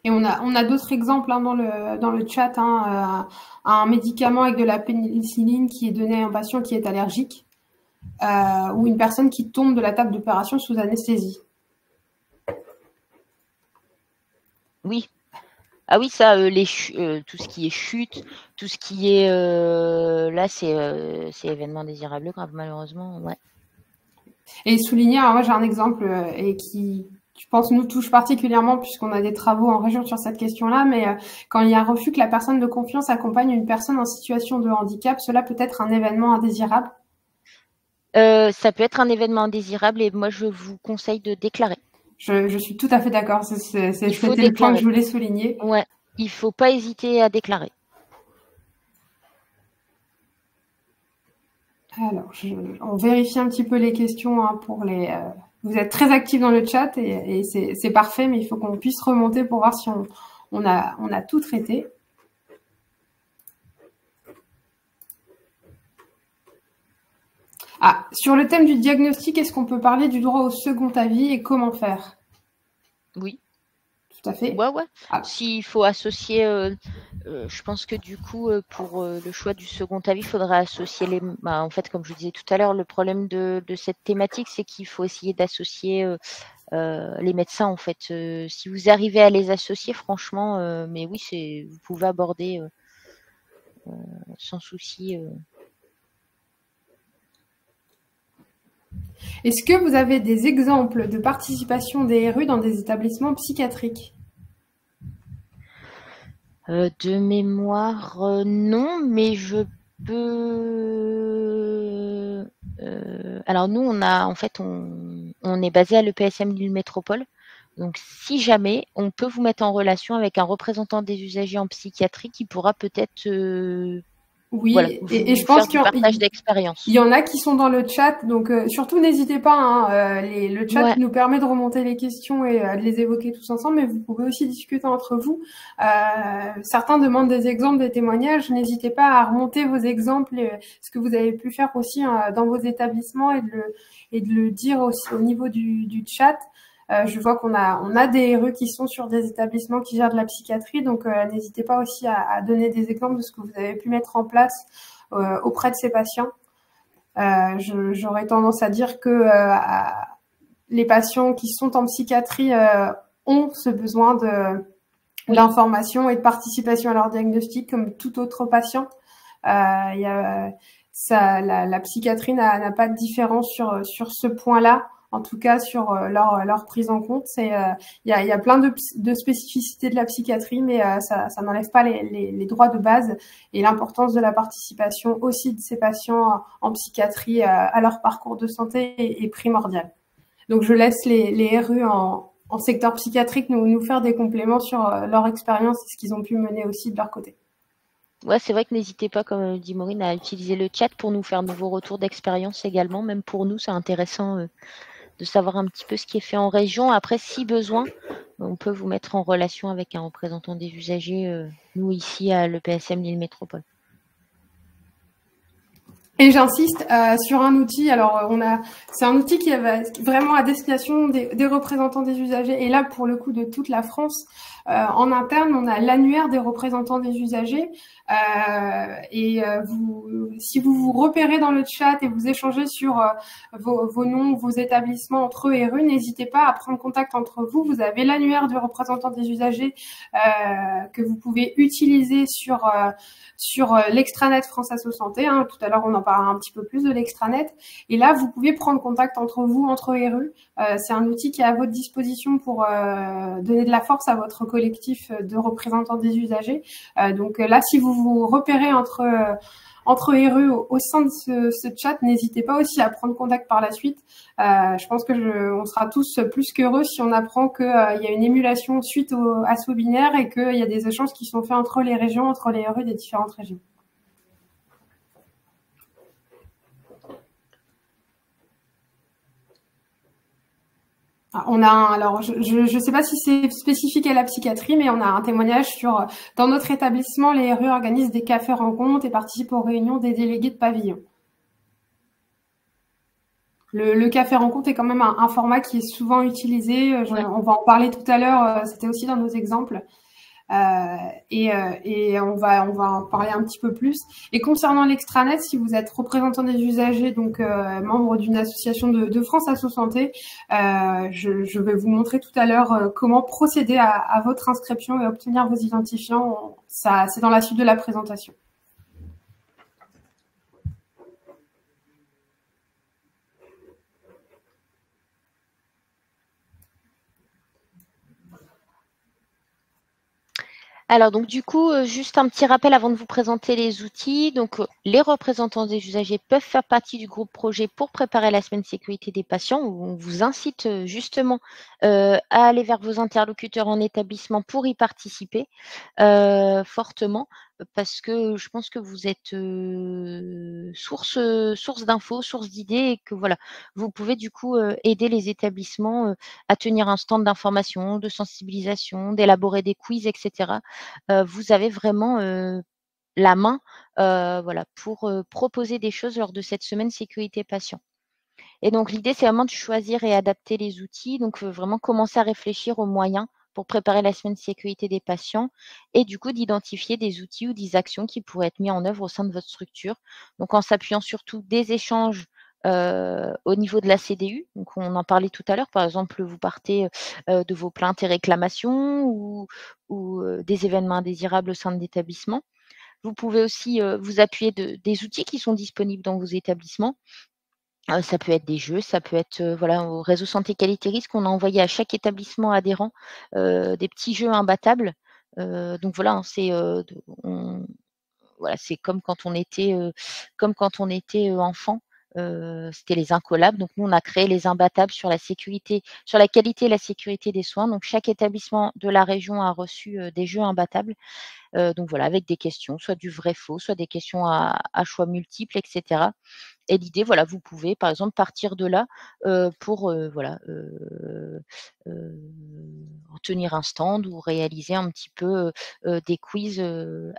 Et on a d'autres exemples dans le chat. Un médicament avec de la pénicilline qui est donné à un patient qui est allergique ou une personne qui tombe de la table d'opération sous anesthésie. Oui. Ah oui, ça, tout ce qui est chute, tout ce qui est... là, c'est événement désirable grave, malheureusement. Ouais. Et souligner, alors moi j'ai un exemple et qui, je pense, nous touche particulièrement puisqu'on a des travaux en région sur cette question-là, mais quand il y a refus que la personne de confiance accompagne une personne en situation de handicap, cela peut être un événement indésirable. Ça peut être un événement indésirable et moi, je vous conseille de déclarer. Je suis tout à fait d'accord. C'était le point que je voulais souligner. Ouais, il ne faut pas hésiter à déclarer. Alors, on vérifie un petit peu les questions pour les... vous êtes très actifs dans le chat et c'est parfait, mais il faut qu'on puisse remonter pour voir si on a tout traité. Ah, sur le thème du diagnostic, est-ce qu'on peut parler du droit au second avis et comment faire? Oui. Tout à fait. Ouais. Ah. S'il faut associer, je pense que du coup, pour le choix du second avis, il faudra associer les... en fait, comme je vous disais tout à l'heure, le problème de cette thématique, c'est qu'il faut essayer d'associer les médecins, en fait. Si vous arrivez à les associer, franchement, mais oui, vous pouvez aborder sans souci. Est-ce que vous avez des exemples de participation des RU dans des établissements psychiatriques? De mémoire, non, mais je peux... alors nous, on est basé à l'EPSM Lille Métropole. Donc, si jamais, on peut vous mettre en relation avec un représentant des usagers en psychiatrie qui pourra peut-être Oui, voilà, et je vous faire pense du partage d'expérience. il y en a qui sont dans le chat, donc surtout n'hésitez pas, hein, le chat Ouais. nous permet de remonter les questions et de les évoquer tous ensemble, mais vous pouvez aussi discuter entre vous. Certains demandent des exemples, des témoignages, n'hésitez pas à remonter vos exemples, ce que vous avez pu faire aussi dans vos établissements et de le dire aussi au niveau du chat. Je vois on a des RE qui sont sur des établissements qui gèrent de la psychiatrie, donc n'hésitez pas aussi à donner des exemples de ce que vous avez pu mettre en place auprès de ces patients. J'aurais tendance à dire que les patients qui sont en psychiatrie ont ce besoin d'information et de participation à leur diagnostic comme tout autre patient. La psychiatrie n'a pas de différence sur ce point-là, en tout cas sur leur prise en compte. Il y a plein de spécificités de la psychiatrie, mais ça n'enlève pas les droits de base et l'importance de la participation aussi de ces patients en psychiatrie à leur parcours de santé est primordiale. Donc je laisse les RU en secteur psychiatrique nous faire des compléments sur leur expérience et ce qu'ils ont pu mener aussi de leur côté. Ouais, c'est vrai que n'hésitez pas, comme dit Maureen, à utiliser le chat pour nous faire de vos retours d'expérience également. Même pour nous, c'est intéressant de savoir un petit peu ce qui est fait en région. Après, si besoin, on peut vous mettre en relation avec un représentant des usagers, nous ici à l'EPSM Lille Métropole. Et j'insiste sur un outil. Alors, c'est un outil qui est vraiment à destination des représentants des usagers. Et là, pour le coup, de toute la France, en interne, on a l'annuaire des représentants des usagers. Si vous vous repérez dans le chat et vous échangez sur vos noms, vos établissements entre eux et RU, n'hésitez pas à prendre contact entre vous. Vous avez l'annuaire du représentant des usagers que vous pouvez utiliser sur l'extranet France Asso Santé. Hein. Tout à l'heure, on en parlera un petit peu plus de l'extranet. Et là, vous pouvez prendre contact entre vous, entre RU. C'est un outil qui est à votre disposition pour donner de la force à votre collectif de représentants des usagers. Donc là, si vous vous repérez entre RU au sein de ce chat, n'hésitez pas aussi à prendre contact par la suite. Je pense que on sera tous plus qu'heureux si on apprend qu'il y a une émulation suite à ce webinaire et qu'il y a des échanges qui sont faits entre les régions, entre les RU des différentes régions. Alors, je ne sais pas si c'est spécifique à la psychiatrie, mais on a un témoignage sur, dans notre établissement, les RU organisent des cafés rencontres et participent aux réunions des délégués de pavillon. Le café rencontre est quand même un format qui est souvent utilisé. On va en parler tout à l'heure. C'était aussi dans nos exemples. Et on va en parler un petit peu plus. Et concernant l'extranet, si vous êtes représentant des usagers, donc membre d'une association de France Asso Santé, je vais vous montrer tout à l'heure comment procéder à votre inscription et obtenir vos identifiants. Ça, c'est dans la suite de la présentation. Alors, donc, du coup, juste un petit rappel avant de vous présenter les outils. Donc, les représentants des usagers peuvent faire partie du groupe projet pour préparer la semaine sécurité des patients, où on vous incite justement à aller vers vos interlocuteurs en établissement pour y participer fortement, parce que je pense que vous êtes source d'infos, source d'idées, et que voilà, vous pouvez du coup aider les établissements à tenir un stand d'information, de sensibilisation, d'élaborer des quiz, etc. Vous avez vraiment la main voilà, pour proposer des choses lors de cette semaine sécurité patient. Et donc, l'idée, c'est vraiment de choisir et adapter les outils. Donc, vraiment commencer à réfléchir aux moyens pour préparer la semaine sécurité des patients et du coup, d'identifier des outils ou des actions qui pourraient être mis en œuvre au sein de votre structure. Donc, en s'appuyant surtout des échanges au niveau de la CDU. Donc, on en parlait tout à l'heure. Par exemple, vous partez de vos plaintes et réclamations ou des événements indésirables au sein de l'établissement. Vous pouvez aussi vous appuyer des outils qui sont disponibles dans vos établissements. Ça peut être des jeux, ça peut être, voilà, au réseau santé qualité risque, on a envoyé à chaque établissement adhérent, des petits jeux imbattables. Donc voilà, hein, voilà, c'est comme quand on était, enfant. c'était les incollables. Donc nous, on a créé les imbattables sur la sécurité, sur la qualité et la sécurité des soins. Donc chaque établissement de la région a reçu des jeux imbattables. Donc voilà, avec des questions, soit du vrai-faux, soit des questions à choix multiples, etc. Et l'idée, voilà, vous pouvez par exemple partir de là pour voilà, tenir un stand ou réaliser un petit peu des quiz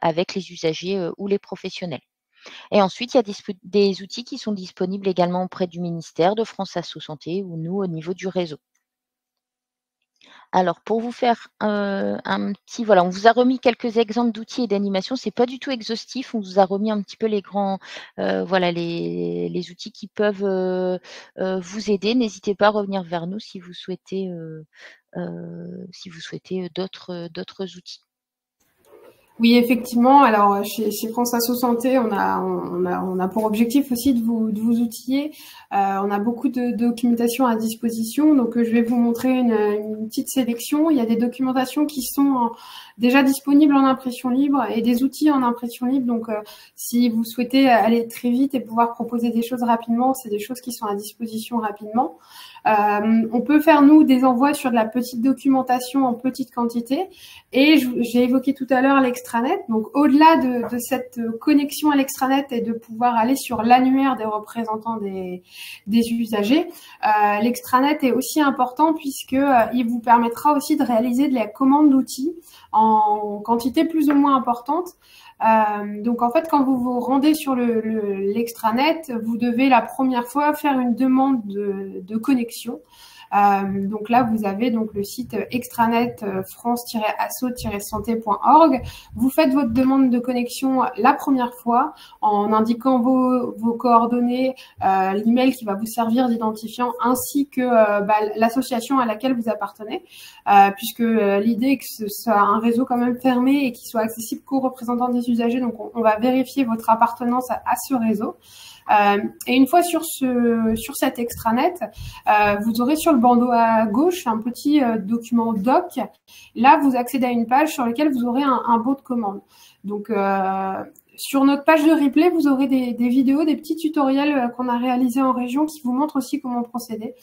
avec les usagers ou les professionnels. Et ensuite, il y a des outils qui sont disponibles également auprès du ministère, de France Asso Santé ou nous au niveau du réseau. Alors pour vous faire, un petit voilà, on vous a remis quelques exemples d'outils et d'animations. C'est pas du tout exhaustif. On vous a remis un petit peu les grands, voilà, les outils qui peuvent, vous aider. N'hésitez pas à revenir vers nous si vous souhaitez, d'autres outils. Oui, effectivement. Alors, chez France Asso Santé, on a pour objectif aussi de vous outiller. On a beaucoup de documentation à disposition. Donc, je vais vous montrer une petite sélection. Il y a des documentations qui sont déjà disponibles en impression libre et des outils en impression libre. Donc, si vous souhaitez aller très vite et pouvoir proposer des choses rapidement, c'est des choses qui sont à disposition rapidement. On peut faire, nous, des envois sur de la petite documentation en petite quantité. Et j'ai évoqué tout à l'heure l'extranet. Donc, au-delà de cette connexion à l'extranet et de pouvoir aller sur l'annuaire des représentants des usagers, l'extranet est aussi important puisque il vous permettra aussi de réaliser de la commande d'outils en quantité plus ou moins importante. Donc en fait, quand vous vous rendez sur l'extranet, vous devez la première fois faire une demande de connexion. Donc là, vous avez donc le site extranet france-asso-santé.org. Vous faites votre demande de connexion la première fois en indiquant vos coordonnées, l'email qui va vous servir d'identifiant, ainsi que l'association à laquelle vous appartenez, puisque l'idée est que ce soit un réseau quand même fermé et qui soit accessible qu'aux représentants des usagers. Donc on va vérifier votre appartenance à ce réseau. Et une fois sur cet extranet, vous aurez sur le bandeau à gauche un petit document doc. Là, vous accédez à une page sur laquelle vous aurez un bot de commande. Donc, sur notre page de replay, vous aurez des vidéos, des petits tutoriels qu'on a réalisés en région qui vous montrent aussi comment procéder.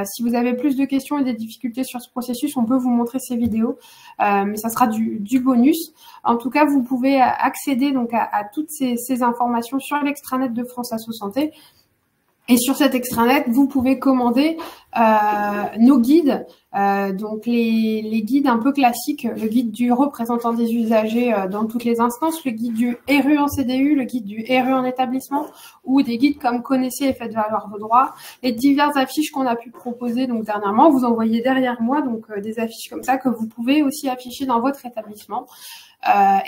Si vous avez plus de questions et des difficultés sur ce processus, on peut vous montrer ces vidéos, mais ça sera du bonus. En tout cas, vous pouvez accéder donc à toutes ces informations sur l'extranet de France Asso Santé. Et sur cet extranet, vous pouvez commander nos guides, donc les guides un peu classiques, le guide du représentant des usagers dans toutes les instances, le guide du RU en CDU, le guide du RU en établissement, ou des guides comme Connaissez et faites valoir vos droits, et diverses affiches qu'on a pu proposer donc dernièrement. Vous en voyez derrière moi donc des affiches comme ça que vous pouvez aussi afficher dans votre établissement.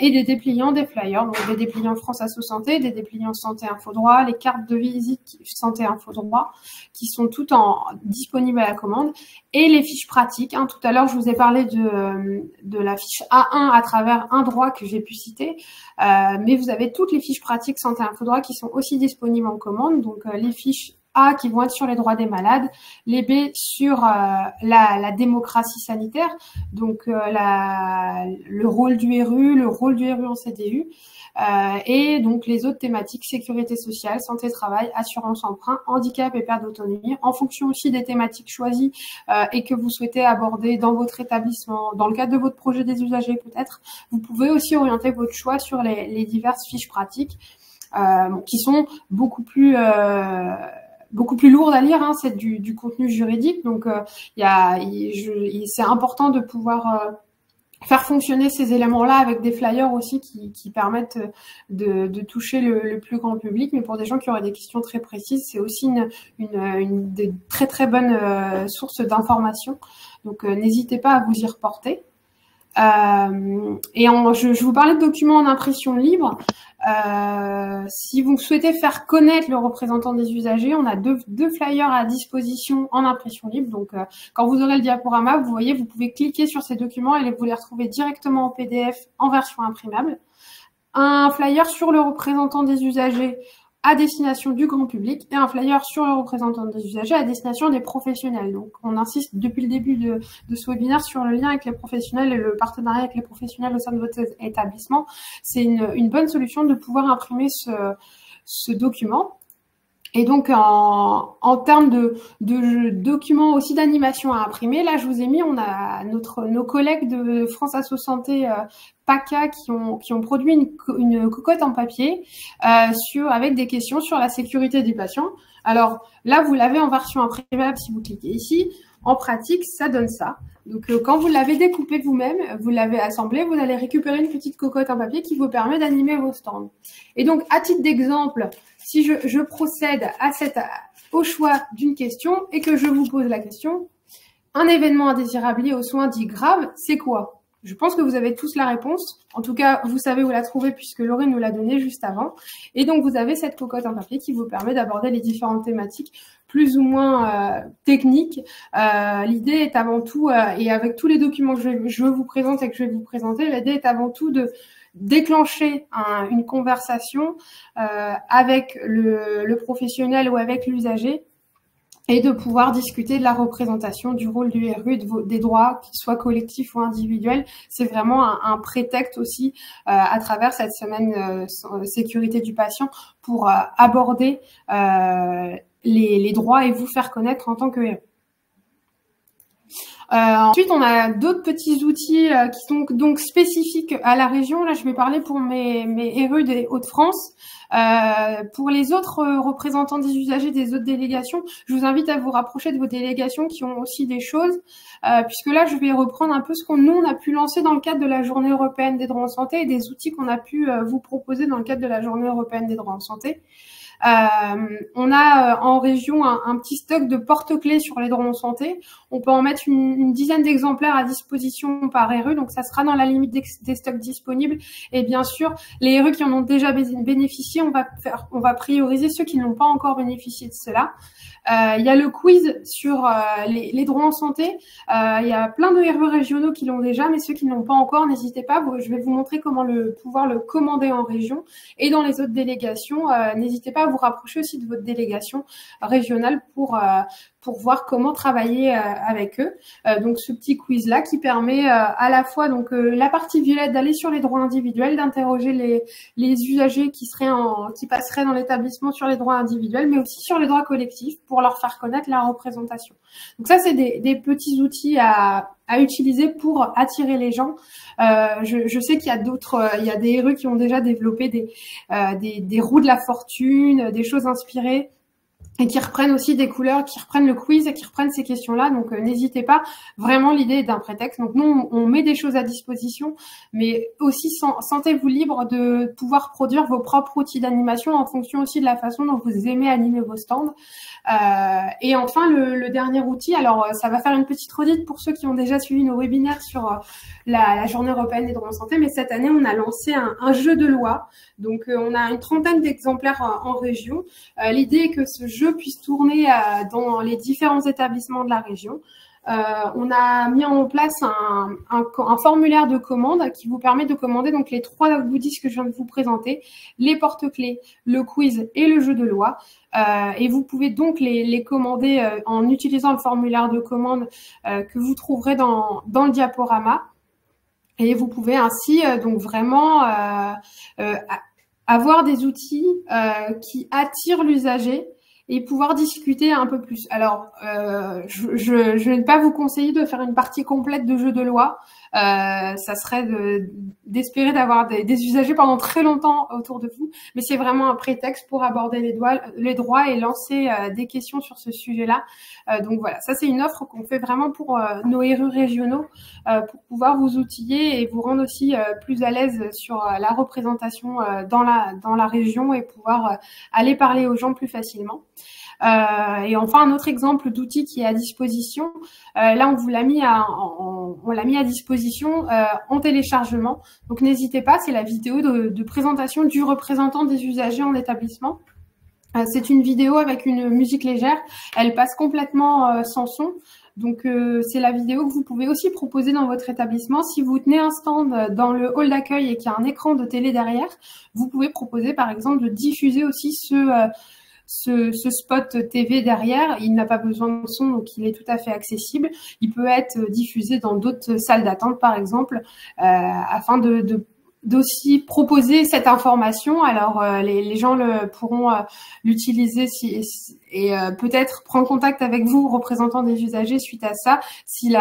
Et des dépliants, des flyers, donc des dépliants France Asso Santé, des dépliants Santé Info Droit, les cartes de visite Santé Info Droit, qui sont toutes disponibles à la commande, et les fiches pratiques. Tout à l'heure, je vous ai parlé de la fiche A1 à travers un droit que j'ai pu citer, mais vous avez toutes les fiches pratiques Santé Info Droit qui sont aussi disponibles en commande, donc les fiches A qui vont être sur les droits des malades, les B sur la démocratie sanitaire, donc le rôle du RU, le rôle du RU en CDU, et donc les autres thématiques sécurité sociale, santé travail, assurance emprunt, handicap et perte d'autonomie, en fonction aussi des thématiques choisies et que vous souhaitez aborder dans votre établissement, dans le cadre de votre projet des usagers peut-être. Vous pouvez aussi orienter votre choix sur les diverses fiches pratiques qui sont beaucoup plus lourde à lire, c'est du contenu juridique, donc c'est important de pouvoir faire fonctionner ces éléments-là avec des flyers aussi qui permettent de toucher le plus grand public, mais pour des gens qui auraient des questions très précises, c'est aussi une de très très bonnes sources d'informations, donc n'hésitez pas à vous y reporter. Et je vous parlais de documents en impression libre. Si vous souhaitez faire connaître le représentant des usagers, on a deux flyers à disposition en impression libre. Donc, quand vous aurez le diaporama, vous voyez, vous pouvez cliquer sur ces documents et vous les retrouvez directement en PDF en version imprimable. Un flyer sur le représentant des usagers à destination du grand public et un flyer sur le représentant des usagers à destination des professionnels. Donc, on insiste depuis le début de ce webinaire sur le lien avec les professionnels et le partenariat avec les professionnels au sein de votre établissement. C'est une bonne solution de pouvoir imprimer ce document. Et donc, en termes de documents aussi d'animation à imprimer, là, je vous ai mis, on a nos collègues de France Asso Santé PACA qui ont produit une cocotte en papier avec des questions sur la sécurité du patient. Alors là, vous l'avez en version imprimable si vous cliquez ici. En pratique, ça donne ça. Donc, quand vous l'avez découpé vous-même, vous l'avez assemblé, vous allez récupérer une petite cocotte en papier qui vous permet d'animer vos stands. Et donc, à titre d'exemple, si je procède au choix d'une question et que je vous pose la question, un événement indésirable lié aux soins dits graves, c'est quoi? Je pense que vous avez tous la réponse. En tout cas, vous savez où la trouver puisque Laurie nous l'a donnée juste avant. Et donc, vous avez cette cocotte en papier qui vous permet d'aborder les différentes thématiques plus ou moins techniques. L'idée est avant tout, et avec tous les documents que je vous présente et que je vais vous présenter, l'idée est avant tout de déclencher une conversation avec le professionnel ou avec l'usager et de pouvoir discuter de la représentation du rôle du RU, des droits, qu'ils soient collectifs ou individuels. C'est vraiment un prétexte aussi à travers cette semaine sécurité du patient pour aborder les droits et vous faire connaître en tant que RU. Ensuite, on a d'autres petits outils qui sont donc spécifiques à la région. Là, je vais parler pour mes RE des Hauts-de-France. Pour les autres représentants des usagers des autres délégations, je vous invite à vous rapprocher de vos délégations qui ont aussi des choses, puisque là, je vais reprendre un peu ce qu'on a pu lancer dans le cadre de la Journée européenne des droits en santé et des outils qu'on a pu vous proposer dans le cadre de la Journée européenne des droits en santé. On a en région un petit stock de porte-clés sur les droits en santé. On peut en mettre une dizaine d'exemplaires à disposition par RU, donc ça sera dans la limite des stocks disponibles. Et bien sûr, les RU qui en ont déjà bénéficié, on va prioriser ceux qui n'ont pas encore bénéficié de cela. Il y a le quiz sur les droits en santé. Il y a plein de RE régionaux qui l'ont déjà, mais ceux qui ne l'ont pas encore, n'hésitez pas. Je vais vous montrer comment pouvoir le commander en région. Et dans les autres délégations, n'hésitez pas à vous rapprocher aussi de votre délégation régionale pour voir comment travailler avec eux. Donc ce petit quiz là qui permet à la fois donc la partie violette d'aller sur les droits individuels, d'interroger les usagers qui passeraient dans l'établissement sur les droits individuels, mais aussi sur les droits collectifs pour leur faire connaître la représentation. Donc ça c'est des petits outils à utiliser pour attirer les gens. Je sais qu'il y a il y a des RU qui ont déjà développé des roues de la fortune, des choses inspirées, et qui reprennent aussi des couleurs, qui reprennent le quiz et qui reprennent ces questions-là. Donc, n'hésitez pas. Vraiment, l'idée est d'un prétexte. Donc, nous, on met des choses à disposition, mais aussi sentez-vous libre de pouvoir produire vos propres outils d'animation en fonction aussi de la façon dont vous aimez animer vos stands. Et enfin, le dernier outil, alors ça va faire une petite redite pour ceux qui ont déjà suivi nos webinaires sur la Journée européenne des droits en santé, mais cette année, on a lancé un jeu de loi. Donc, on a une trentaine d'exemplaires en région. L'idée est que ce jeu puisse tourner dans les différents établissements de la région. On a mis en place un formulaire de commande qui vous permet de commander donc les 3 goodies que je viens de vous présenter, les porte-clés, le quiz et le jeu de loi. Et vous pouvez donc les commander en utilisant le formulaire de commande que vous trouverez dans le diaporama. Et vous pouvez ainsi donc vraiment avoir des outils qui attirent l'usager et pouvoir discuter un peu plus. Alors, je ne vais pas vous conseiller de faire une partie complète de jeu de loi. Ça serait d'espérer d'avoir des usagers pendant très longtemps autour de vous, mais c'est vraiment un prétexte pour aborder les droits et lancer des questions sur ce sujet-là. Donc voilà, ça c'est une offre qu'on fait vraiment pour nos RU régionaux, pour pouvoir vous outiller et vous rendre aussi plus à l'aise sur la représentation dans la région et pouvoir aller parler aux gens plus facilement. Et enfin, un autre exemple d'outil qui est à disposition, là on vous l'a mis on l'a mis à disposition en téléchargement. Donc n'hésitez pas, c'est la vidéo de présentation du représentant des usagers en établissement. C'est une vidéo avec une musique légère, elle passe complètement sans son. Donc, c'est la vidéo que vous pouvez aussi proposer dans votre établissement. Si vous tenez un stand dans le hall d'accueil et qu'il y a un écran de télé derrière, vous pouvez proposer par exemple de diffuser aussi ce spot TV derrière. Il n'a pas besoin de son, donc il est tout à fait accessible. Il peut être diffusé dans d'autres salles d'attente, par exemple, afin d'aussi proposer cette information. Alors les gens pourront l'utiliser et peut-être prendre contact avec vous, représentants des usagers, suite à ça, ils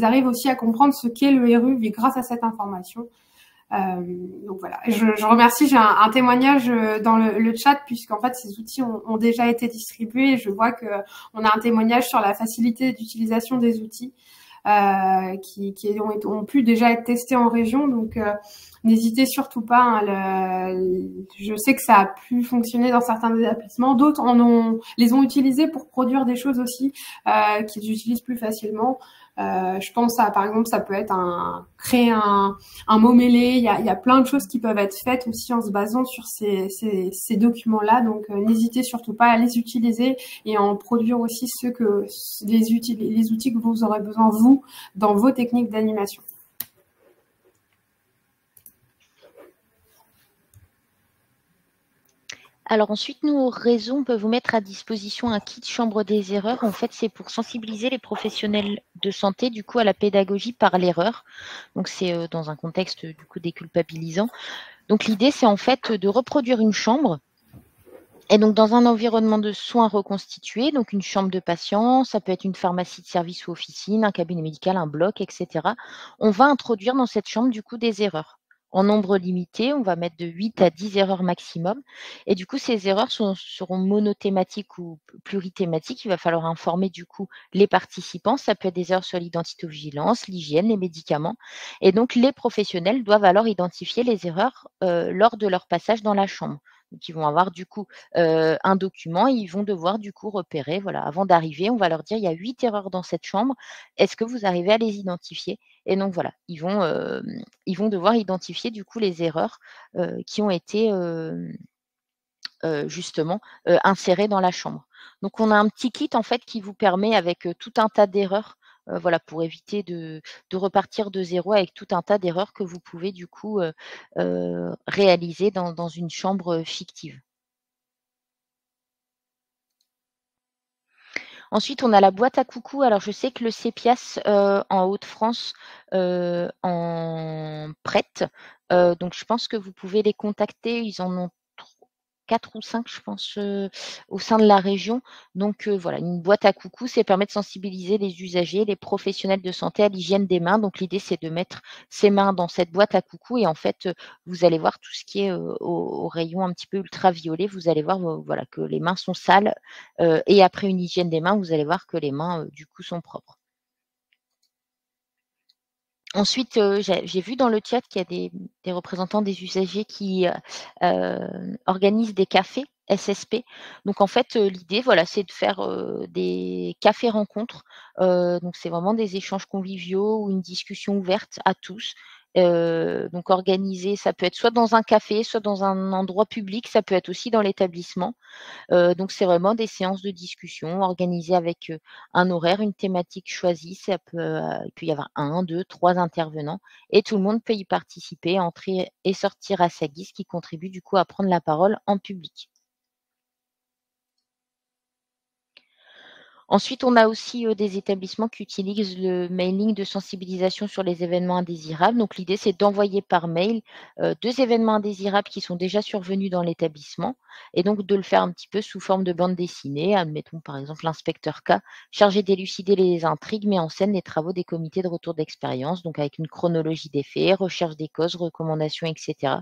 arrivent aussi à comprendre ce qu'est le RU grâce à cette information. Donc voilà, je remercie. J'ai un témoignage dans le chat, puisqu'en fait ces outils ont déjà été distribués. Je vois que on a un témoignage sur la facilité d'utilisation des outils qui ont pu déjà être testés en région. Donc n'hésitez surtout pas. Hein, je sais que ça a pu fonctionner dans certains établissements, d'autres les ont utilisés pour produire des choses aussi qu'ils utilisent plus facilement. Je pense à, par exemple, ça peut être créer un mot mêlé. Il y a plein de choses qui peuvent être faites aussi en se basant sur ces documents-là. Donc, n'hésitez surtout pas à les utiliser et à en produire aussi les outils que vous aurez besoin, vous, dans vos techniques d'animation. Alors ensuite, nous, au réseau, on peut vous mettre à disposition un kit chambre des erreurs. En fait, c'est pour sensibiliser les professionnels de santé, du coup, à la pédagogie par l'erreur. Donc, c'est dans un contexte, du coup, déculpabilisant. Donc, l'idée, c'est en fait de reproduire une chambre. Et donc, dans un environnement de soins reconstitué, donc une chambre de patient, ça peut être une pharmacie de service ou officine, un cabinet médical, un bloc, etc. On va introduire dans cette chambre, du coup, des erreurs. En nombre limité, on va mettre de 8 à 10 erreurs maximum. Et du coup, ces erreurs seront monothématiques ou plurithématiques. Il va falloir informer, du coup, les participants. Ça peut être des erreurs sur l'identité-vigilance, l'hygiène, les médicaments. Et donc, les professionnels doivent alors identifier les erreurs lors de leur passage dans la chambre. Donc, ils vont avoir du coup un document et ils vont devoir du coup repérer, voilà, avant d'arriver, on va leur dire il y a 8 erreurs dans cette chambre, est-ce que vous arrivez à les identifier? Et donc voilà, ils vont devoir identifier du coup les erreurs qui ont été justement insérées dans la chambre. Donc on a un petit kit en fait qui vous permet avec tout un tas d'erreurs, voilà, pour éviter de repartir de zéro avec tout un tas d'erreurs que vous pouvez du coup réaliser dans une chambre fictive. Ensuite, on a la boîte à coucou. Alors, je sais que le CEPIAS, en Hauts-de-France, en prête. Donc je pense que vous pouvez les contacter. Ils en ont 4 ou 5, je pense, au sein de la région. Donc voilà, une boîte à coucou, ça permet de sensibiliser les usagers, les professionnels de santé à l'hygiène des mains. Donc l'idée, c'est de mettre ses mains dans cette boîte à coucou et en fait, vous allez voir tout ce qui est au rayon un petit peu ultraviolet. Vous allez voir voilà, que les mains sont sales et après une hygiène des mains, vous allez voir que les mains, du coup, sont propres. Ensuite, j'ai vu dans le chat qu'il y a des représentants des usagers qui organisent des cafés SSP. Donc en fait, l'idée, voilà, c'est de faire des cafés rencontres. Donc c'est vraiment des échanges conviviaux ou une discussion ouverte à tous. Donc organisé, ça peut être soit dans un café, soit dans un endroit public, ça peut être aussi dans l'établissement. Donc c'est vraiment des séances de discussion organisées avec, un horaire, une thématique choisie. Il peut y avoir 1, 2, 3 intervenants et tout le monde peut y participer, entrer et sortir à sa guise, ce qui contribue du coup à prendre la parole en public. Ensuite, on a aussi des établissements qui utilisent le mailing de sensibilisation sur les événements indésirables. Donc, l'idée, c'est d'envoyer par mail 2 événements indésirables qui sont déjà survenus dans l'établissement et donc de le faire un petit peu sous forme de bande dessinée. Admettons, par exemple, l'inspecteur K, chargé d'élucider les intrigues, met en scène les travaux des comités de retour d'expérience, donc avec une chronologie des faits, recherche des causes, recommandations, etc.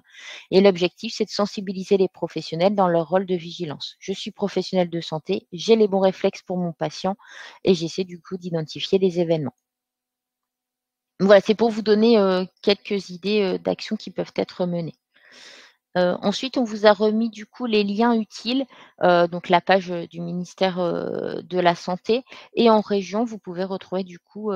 Et l'objectif, c'est de sensibiliser les professionnels dans leur rôle de vigilance. Je suis professionnel de santé, j'ai les bons réflexes pour mon patient et j'essaie du coup d'identifier les événements. Voilà, c'est pour vous donner quelques idées d'actions qui peuvent être menées. Ensuite, on vous a remis du coup les liens utiles, donc la page du ministère de la Santé et en région, vous pouvez retrouver du coup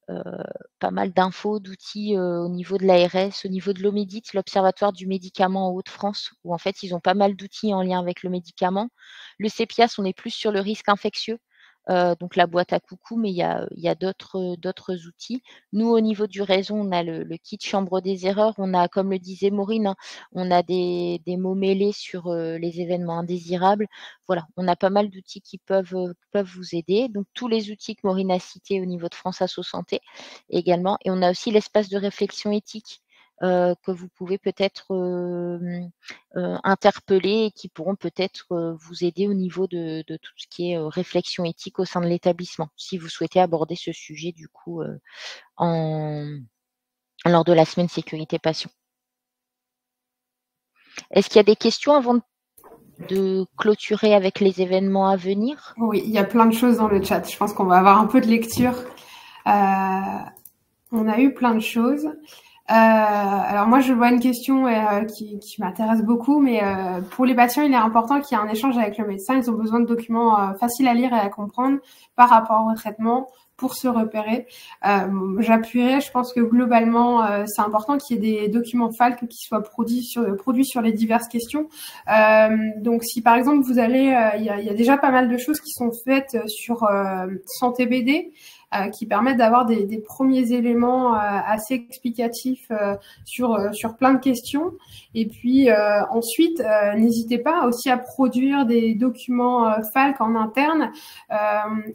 pas mal d'infos, d'outils au niveau de l'ARS, au niveau de l'OMEDIT, l'Observatoire du médicament en Hauts-de-France, où en fait ils ont pas mal d'outils en lien avec le médicament. Le CEPIAS, on est plus sur le risque infectieux, donc la boîte à coucou, mais il y a d'autres outils. Nous, au niveau du réseau, on a le kit chambre des erreurs, on a, comme le disait Maureen, hein, on a des mots mêlés sur les événements indésirables. Voilà, on a pas mal d'outils qui peuvent vous aider. Donc tous les outils que Maureen a cités au niveau de France Asso Santé également. Et on a aussi l'espace de réflexion éthique que vous pouvez peut-être interpeller et qui pourront peut-être vous aider au niveau de tout ce qui est réflexion éthique au sein de l'établissement, si vous souhaitez aborder ce sujet du coup lors de la semaine sécurité passion. Est-ce qu'il y a des questions avant de clôturer avec les événements à venir? Oui, il y a plein de choses dans le chat. Je pense qu'on va avoir un peu de lecture. On a eu plein de choses. Alors moi, je vois une question qui m'intéresse beaucoup, mais pour les patients, il est important qu'il y ait un échange avec le médecin. Ils ont besoin de documents faciles à lire et à comprendre par rapport au traitement pour se repérer. J'appuierais, je pense que globalement, c'est important qu'il y ait des documents FALC qui soient produits sur les diverses questions. Donc, si par exemple vous allez, il y a déjà pas mal de choses qui sont faites sur Santé BD, qui permettent d'avoir des premiers éléments assez explicatifs sur plein de questions. Et puis ensuite, n'hésitez pas aussi à produire des documents FALC en interne.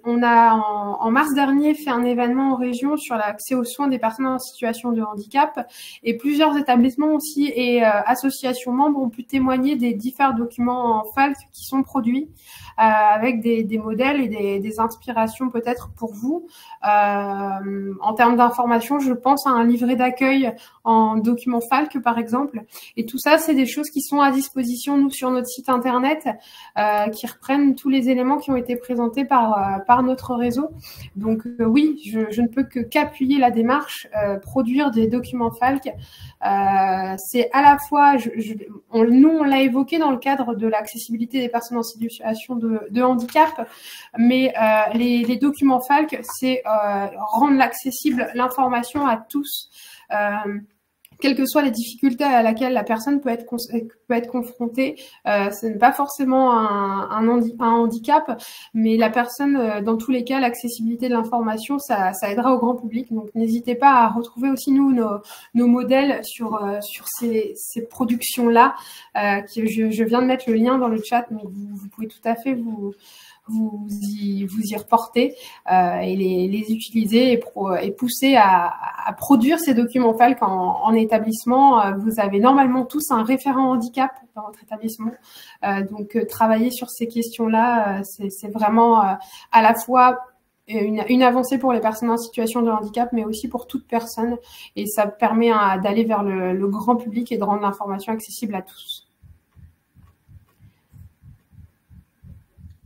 On a en mars dernier fait un événement en région sur l'accès aux soins des personnes en situation de handicap, et plusieurs établissements aussi et associations membres ont pu témoigner des différents documents en FALC qui sont produits, avec des modèles et des inspirations peut-être pour vous. En termes d'information, je pense à un livret d'accueil en document FALC par exemple, et tout ça c'est des choses qui sont à disposition nous sur notre site internet, qui reprennent tous les éléments qui ont été présentés par notre réseau. Donc oui, je ne peux qu'appuyer la démarche, produire des documents FALC. C'est à la fois, nous on l'a évoqué dans le cadre de l'accessibilité des personnes en situation de handicap, mais les documents FALC, c'est rendre accessible l'information à tous, quelles que soient les difficultés à laquelle la personne peut être confrontée. Ce n'est pas forcément un handicap, mais la personne, dans tous les cas, l'accessibilité de l'information, ça aidera au grand public. Donc, n'hésitez pas à retrouver aussi, nous, nos modèles sur ces productions-là. Je viens de mettre le lien dans le chat, donc vous pouvez tout à fait vous y reporter et les utiliser et pousser à produire ces documents FALC en établissement. Vous avez normalement tous un référent handicap dans votre établissement. Donc, travailler sur ces questions-là, c'est vraiment à la fois une avancée pour les personnes en situation de handicap, mais aussi pour toute personne. Et ça permet d'aller vers le grand public et de rendre l'information accessible à tous.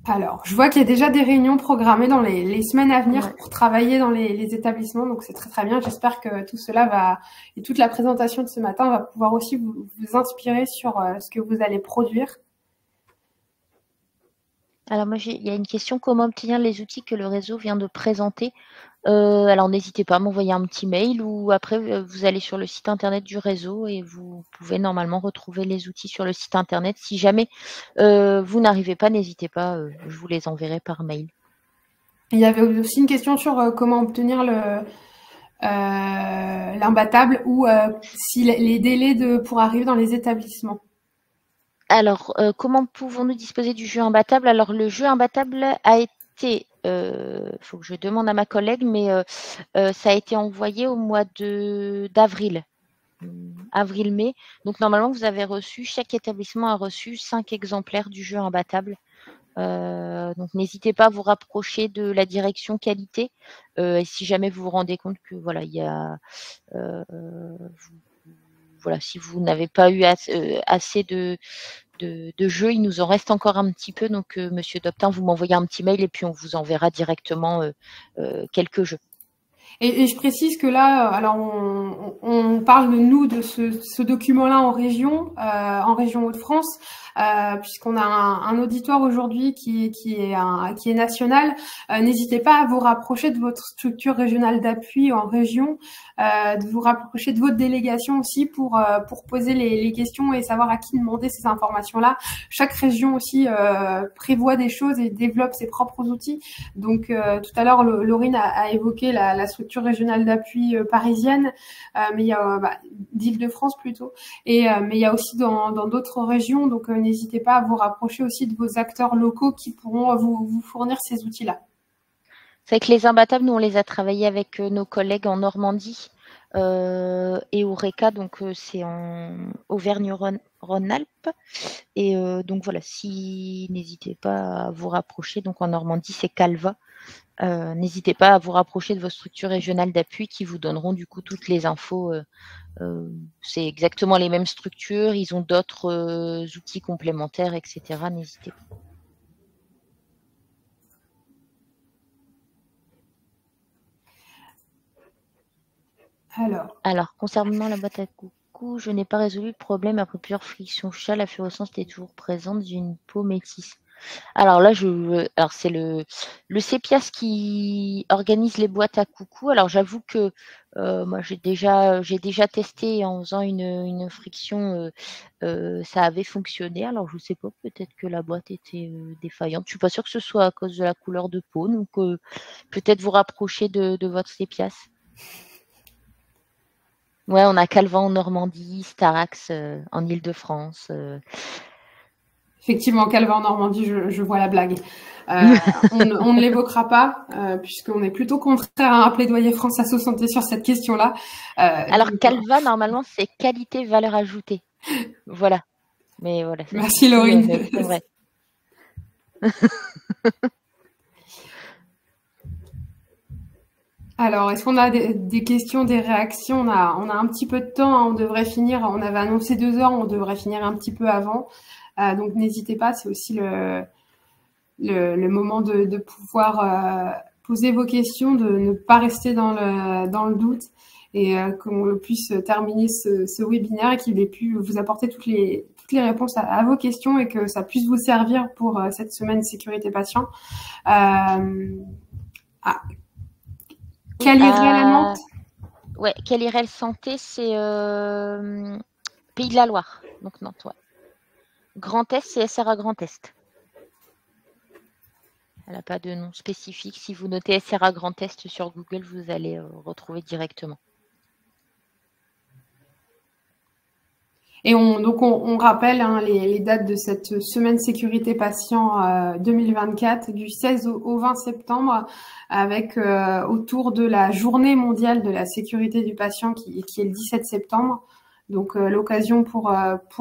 Alors, je vois qu'il y a déjà des réunions programmées dans les semaines à venir pour travailler dans les établissements, donc c'est très très bien. J'espère que tout cela et toute la présentation de ce matin va pouvoir aussi vous inspirer sur ce que vous allez produire. Alors moi, il y a une question: comment obtenir les outils que le réseau vient de présenter? Alors n'hésitez pas à m'envoyer un petit mail, ou après vous allez sur le site internet du réseau et vous pouvez normalement retrouver les outils sur le site internet. Si jamais vous n'arrivez pas, n'hésitez pas, je vous les enverrai par mail. Il y avait aussi une question sur comment obtenir l'imbattable, ou si les délais pour arriver dans les établissements. Alors, comment pouvons-nous disposer du jeu imbattable? Alors, le jeu imbattable a été, faut que je demande à ma collègue, mais ça a été envoyé au mois d'avril, avril-mai. Donc, normalement, chaque établissement a reçu 5 exemplaires du jeu imbattable. Donc, n'hésitez pas à vous rapprocher de la direction qualité. Et si jamais vous vous rendez compte que voilà, il y a si vous n'avez pas eu assez de jeux, il nous en reste encore un petit peu. Donc, Monsieur Doptin, vous m'envoyez un petit mail et puis on vous enverra directement quelques jeux. Et je précise que là, alors on parle de ce document-là en région Hauts-de-France, puisqu'on a un auditoire aujourd'hui qui est national. N'hésitez pas à vous rapprocher de votre structure régionale d'appui en région, de vous rapprocher de votre délégation aussi pour poser les questions et savoir à qui demander ces informations-là. Chaque région aussi prévoit des choses et développe ses propres outils. Donc tout à l'heure, Laurine a évoqué la structure régionale d'appui parisienne, mais il y a d'Île-de-France plutôt, mais il y a aussi dans d'autres régions. Donc n'hésitez pas à vous rapprocher aussi de vos acteurs locaux qui pourront vous fournir ces outils-là. C'est vrai que les imbattables, nous on les a travaillés avec nos collègues en Normandie. et Eureka, donc c'est en Auvergne-Rhône-Alpes. Et donc voilà, si n'hésitez pas à vous rapprocher. Donc en Normandie, c'est Calva. N'hésitez pas à vous rapprocher de vos structures régionales d'appui qui vous donneront du coup toutes les infos. C'est exactement les mêmes structures, ils ont d'autres outils complémentaires, etc. N'hésitez pas. Alors, concernant la boîte à coucou, je n'ai pas résolu le problème après plusieurs frictions chats. La fluorescence était toujours présente. J'ai une peau métisse. Alors là, c'est le CEPIAS qui organise les boîtes à coucou. Alors j'avoue que moi j'ai déjà testé en faisant une friction, ça avait fonctionné. Alors je ne sais pas, peut-être que la boîte était défaillante. Je suis pas sûre que ce soit à cause de la couleur de peau, donc peut-être vous rapprocher de votre CEPIAS. Ouais, on a Calvin en Normandie, Starax en Île-de-France. Effectivement, Calvin en Normandie, je vois la blague. On ne l'évoquera pas, puisqu'on est plutôt contraire à un plaidoyer France Asso Santé sur cette question-là. Alors, Calva, normalement, c'est qualité, valeur ajoutée. Voilà. Mais voilà. Merci, Laurine. C'est vrai. Alors, est-ce qu'on a des questions, des réactions? On a un petit peu de temps, hein, on devrait finir. On avait annoncé 2 heures, on devrait finir un petit peu avant. Donc, n'hésitez pas, c'est aussi le moment de pouvoir poser vos questions, de ne pas rester dans le doute et qu'on puisse terminer ce webinaire et qu'il ait pu vous apporter toutes les réponses à vos questions et que ça puisse vous servir pour cette semaine sécurité patient. Calirel à Nantes. Ouais, Calirel Santé, c'est Pays de la Loire, donc Nantes, ouais. Grand Est, c'est SRA Grand Est. Elle n'a pas de nom spécifique. Si vous notez SRA Grand Est sur Google, vous allez retrouver directement. Et on rappelle hein, les dates de cette semaine sécurité patient 2024 du 16 au 20 septembre avec autour de la journée mondiale de la sécurité du patient qui est le 17 septembre. Donc l'occasion pour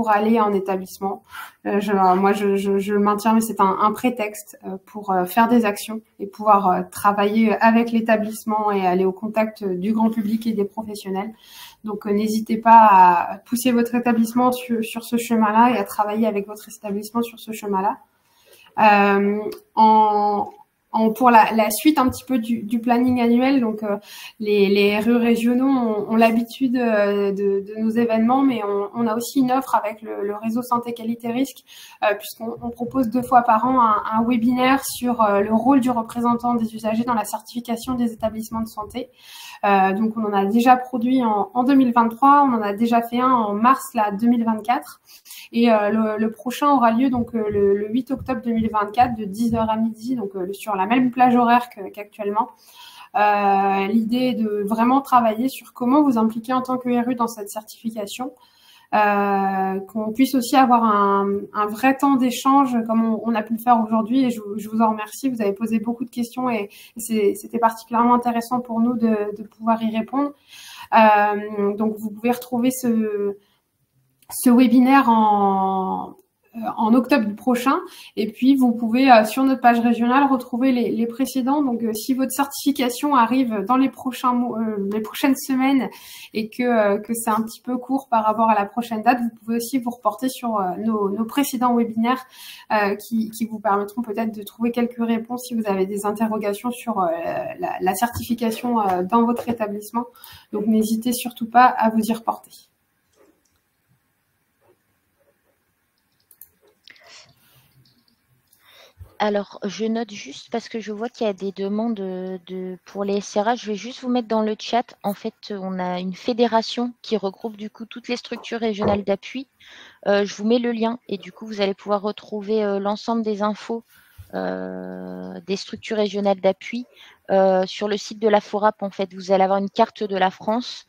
aller en établissement. Moi je le maintiens, mais c'est un prétexte pour faire des actions et pouvoir travailler avec l'établissement et aller au contact du grand public et des professionnels. Donc n'hésitez pas à pousser votre établissement sur ce chemin-là et à travailler avec votre établissement sur ce chemin-là. Pour la suite un petit peu du planning annuel, donc les RE régionaux ont l'habitude de nos événements, mais on a aussi une offre avec le réseau santé qualité risque, puisqu'on propose 2 fois par an un webinaire sur le rôle du représentant des usagers dans la certification des établissements de santé. Donc on en a déjà produit en 2023, on en a déjà fait un en mars 2024 et le prochain aura lieu donc le 8 octobre 2024 de 10h à midi, donc sur la même plage horaire qu'actuellement. L'idée est de vraiment travailler sur comment vous impliquer en tant que RU dans cette certification, qu'on puisse aussi avoir un vrai temps d'échange comme on a pu le faire aujourd'hui et je vous en remercie. Vous avez posé beaucoup de questions et c'était particulièrement intéressant pour nous de pouvoir y répondre. Donc vous pouvez retrouver ce webinaire en octobre prochain. Et puis, vous pouvez, sur notre page régionale, retrouver les précédents. Donc, si votre certification arrive dans les prochaines semaines et que c'est un petit peu court par rapport à la prochaine date, vous pouvez aussi vous reporter sur nos précédents webinaires qui vous permettront peut-être de trouver quelques réponses si vous avez des interrogations sur la certification dans votre établissement. Donc, n'hésitez surtout pas à vous y reporter. Alors, je note juste parce que je vois qu'il y a des demandes pour les SRA. Je vais juste vous mettre dans le chat. En fait, on a une fédération qui regroupe du coup toutes les structures régionales d'appui. Je vous mets le lien et du coup, vous allez pouvoir retrouver l'ensemble des infos des structures régionales d'appui sur le site de la FORAP. En fait, vous allez avoir une carte de la France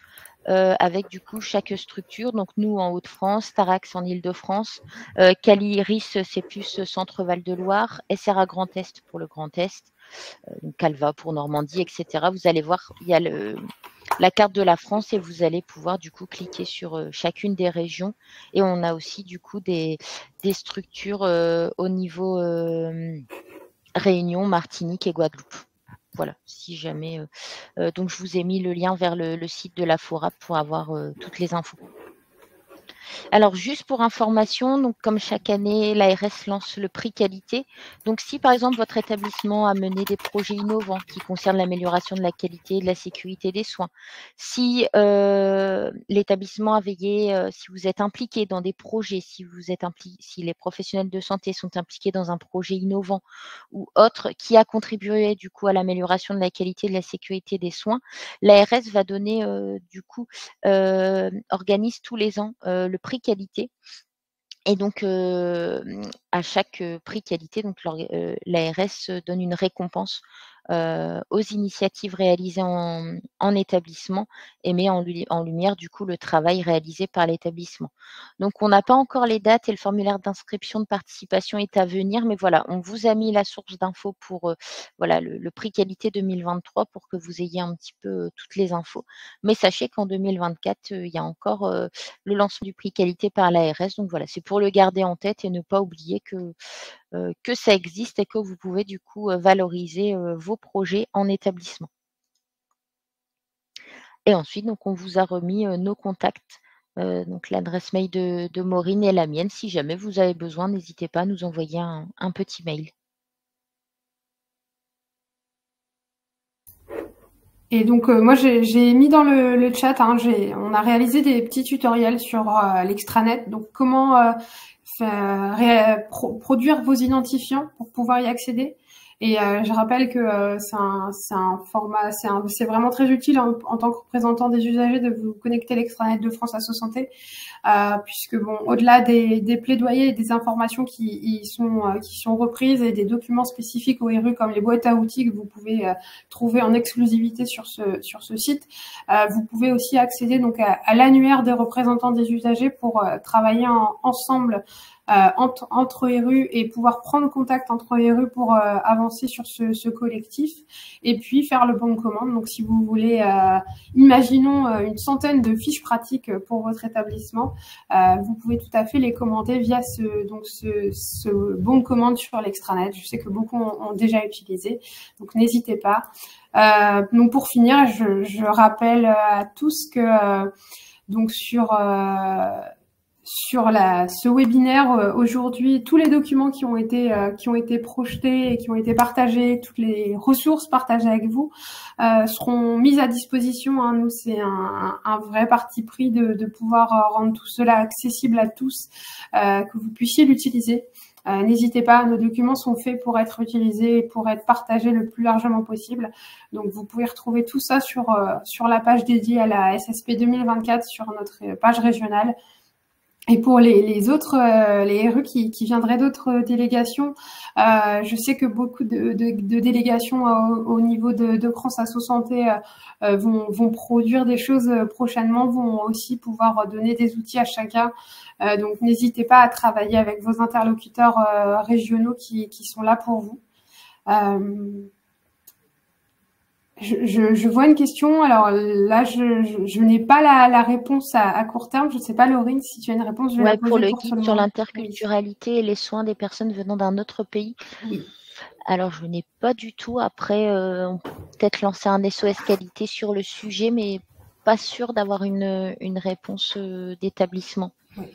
avec du coup chaque structure. Donc nous en Hauts-de-France, Starax en Île-de-France, Caliris c'est plus Centre-Val de Loire, SRA Grand Est pour le Grand Est, donc Calva pour Normandie, etc. Vous allez voir, il y a la carte de la France et vous allez pouvoir du coup cliquer sur chacune des régions. Et on a aussi du coup des structures au niveau Réunion, Martinique et Guadeloupe. Voilà, si jamais. Donc, je vous ai mis le lien vers le site de la FORAP pour avoir toutes les infos. Alors, juste pour information, donc comme chaque année, l'ARS lance le prix qualité. Donc, si par exemple votre établissement a mené des projets innovants qui concernent l'amélioration de la qualité et de la sécurité des soins, si l'établissement a veillé, si vous êtes impliqué dans des projets, si les professionnels de santé sont impliqués dans un projet innovant ou autre qui a contribué du coup à l'amélioration de la qualité et de la sécurité des soins, l'ARS va donner du coup organise tous les ans le prix qualité. Et donc, à chaque prix qualité, donc l'ARS donne une récompense aux initiatives réalisées en établissement et met en lumière du coup le travail réalisé par l'établissement. Donc, on n'a pas encore les dates et le formulaire d'inscription de participation est à venir, mais voilà, on vous a mis la source d'infos pour voilà, le prix qualité 2023 pour que vous ayez un petit peu toutes les infos. Mais sachez qu'en 2024, il y a encore le lancement du prix qualité par l'ARS. Donc voilà, c'est pour le garder en tête et ne pas oublier que ça existe et que vous pouvez du coup valoriser vos projets en établissement. Et ensuite, donc, on vous a remis nos contacts, donc l'adresse mail de Maureen et la mienne. Si jamais vous avez besoin, n'hésitez pas à nous envoyer un petit mail. Et donc, moi, j'ai mis dans le chat, hein, on a réalisé des petits tutoriels sur l'extranet. Donc, comment produire vos identifiants pour pouvoir y accéder. Et je rappelle que c'est un format, c'est vraiment très utile en tant que représentant des usagers de vous connecter à l'extranet de France Asso Santé, puisque bon, au-delà des plaidoyers et des informations qui sont reprises et des documents spécifiques au RU comme les boîtes à outils que vous pouvez trouver en exclusivité sur ce site, vous pouvez aussi accéder donc à l'annuaire des représentants des usagers pour travailler ensemble entre RU et pouvoir prendre contact entre RU pour avancer sur ce collectif et puis faire le bon de commande. Donc, si vous voulez, imaginons une centaine de fiches pratiques pour votre établissement, vous pouvez tout à fait les commenter via ce bon de commande sur l'extranet. Je sais que beaucoup ont déjà utilisé, donc n'hésitez pas. Donc, pour finir, je rappelle à tous que donc sur ce webinaire aujourd'hui, tous les documents qui ont été projetés et qui ont été partagés, toutes les ressources partagées avec vous seront mises à disposition. Hein. Nous, c'est un vrai parti pris de pouvoir rendre tout cela accessible à tous, que vous puissiez l'utiliser. N'hésitez pas, nos documents sont faits pour être utilisés et pour être partagés le plus largement possible. Donc, vous pouvez retrouver tout ça sur la page dédiée à la SSP 2024 sur notre page régionale. Et pour les autres, les RU qui viendraient d'autres délégations, je sais que beaucoup de délégations au niveau de France Asso Santé vont produire des choses prochainement, vont aussi pouvoir donner des outils à chacun. Donc, n'hésitez pas à travailler avec vos interlocuteurs régionaux qui sont là pour vous. Je vois une question. Alors là, je n'ai pas la réponse à court terme. Je ne sais pas, Laurine, si tu as une réponse. Je vais la poser pour le guide sur l'interculturalité et les soins des personnes venant d'un autre pays. Oui. Alors, je n'ai pas du tout. Après, on peut peut-être lancer un SOS qualité sur le sujet, mais pas sûr d'avoir une réponse d'établissement.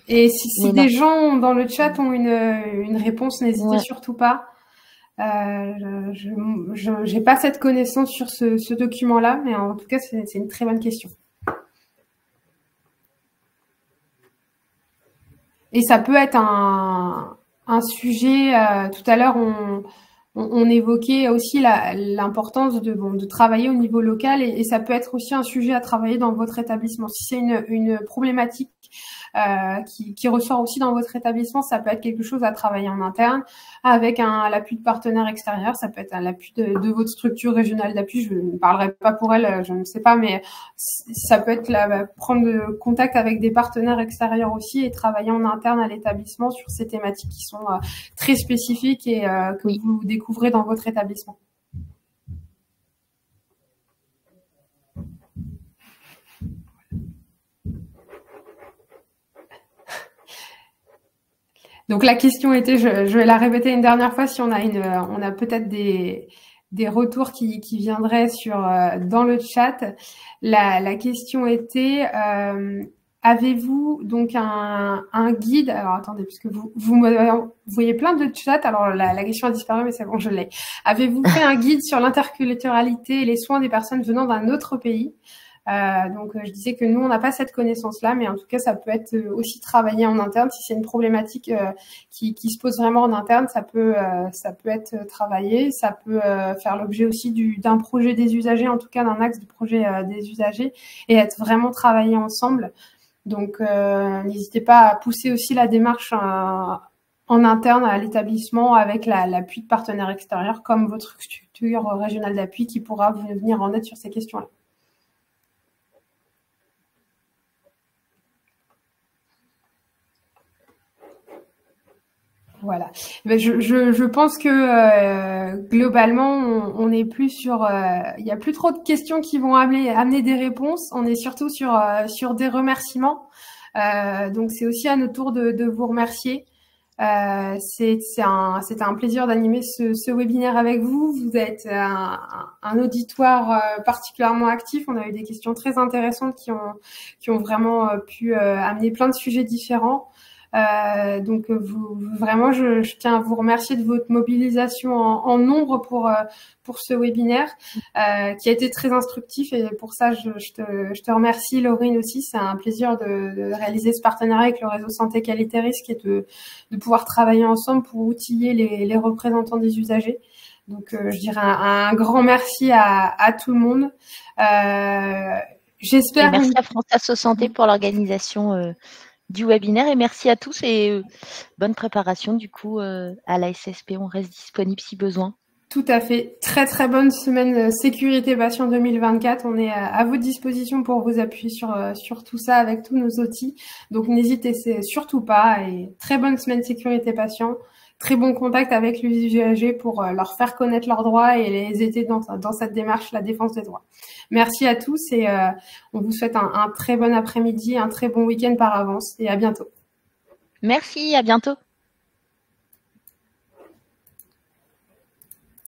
Et si des gens dans le chat ont une réponse, n'hésitez surtout pas. Je n'ai pas cette connaissance sur ce document-là, mais en tout cas, c'est une très bonne question. Et ça peut être un sujet. Tout à l'heure, on évoquait aussi l'importance de travailler au niveau local et ça peut être aussi un sujet à travailler dans votre établissement. Si c'est une problématique qui ressort aussi dans votre établissement, ça peut être quelque chose à travailler en interne avec l'appui de partenaires extérieurs, ça peut être l'appui de votre structure régionale d'appui. Je ne parlerai pas pour elle, je ne sais pas, mais ça peut être prendre contact avec des partenaires extérieurs aussi et travailler en interne à l'établissement sur ces thématiques qui sont très spécifiques et que vous découvrez dans votre établissement. Donc la question était, je vais la répéter une dernière fois, si on a peut-être des retours qui viendraient dans le chat. La question était, avez-vous donc un guide? Alors attendez, puisque vous voyez plein de chats. Alors la question a disparu, mais c'est bon, je l'ai. Avez-vous fait un guide sur l'interculturalité et les soins des personnes venant d'un autre pays? Donc, je disais que nous, on n'a pas cette connaissance-là, mais en tout cas, ça peut être aussi travaillé en interne. Si c'est une problématique qui se pose vraiment en interne, ça peut être travaillé. Ça peut faire l'objet aussi d'un projet des usagers, en tout cas d'un axe du projet des usagers, et être vraiment travaillé ensemble. Donc, n'hésitez pas à pousser aussi la démarche en interne à l'établissement avec l'appui de partenaires extérieurs comme votre structure régionale d'appui qui pourra venir en aide sur ces questions-là. Voilà. Je pense que globalement, on est plus il y a plus trop de questions qui vont amener des réponses. On est surtout sur des remerciements. Donc c'est aussi à notre tour de vous remercier. C'était un plaisir d'animer ce webinaire avec vous. Vous êtes un auditoire particulièrement actif. On a eu des questions très intéressantes qui ont vraiment pu amener plein de sujets différents. Donc vraiment, je tiens à vous remercier de votre mobilisation en nombre pour ce webinaire qui a été très instructif, et pour ça je te remercie, Laurine, aussi. C'est un plaisir de réaliser ce partenariat avec le réseau Santé Qualité Risque et de pouvoir travailler ensemble pour outiller les représentants des usagers. Donc je dirais un grand merci à tout le monde. J'espère. Merci à France Asso Santé pour l'organisation du webinaire, et merci à tous, et bonne préparation du coup à la SSP. On reste disponible si besoin. Tout à fait. Très très bonne semaine sécurité patient 2024. On est à votre disposition pour vous appuyer sur tout ça avec tous nos outils. Donc n'hésitez surtout pas, et très bonne semaine sécurité patient. Très bon contact avec les usagers pour leur faire connaître leurs droits et les aider dans cette démarche, la défense des droits. Merci à tous, et on vous souhaite un très bon après-midi, un très bon week-end par avance, et à bientôt. Merci, à bientôt.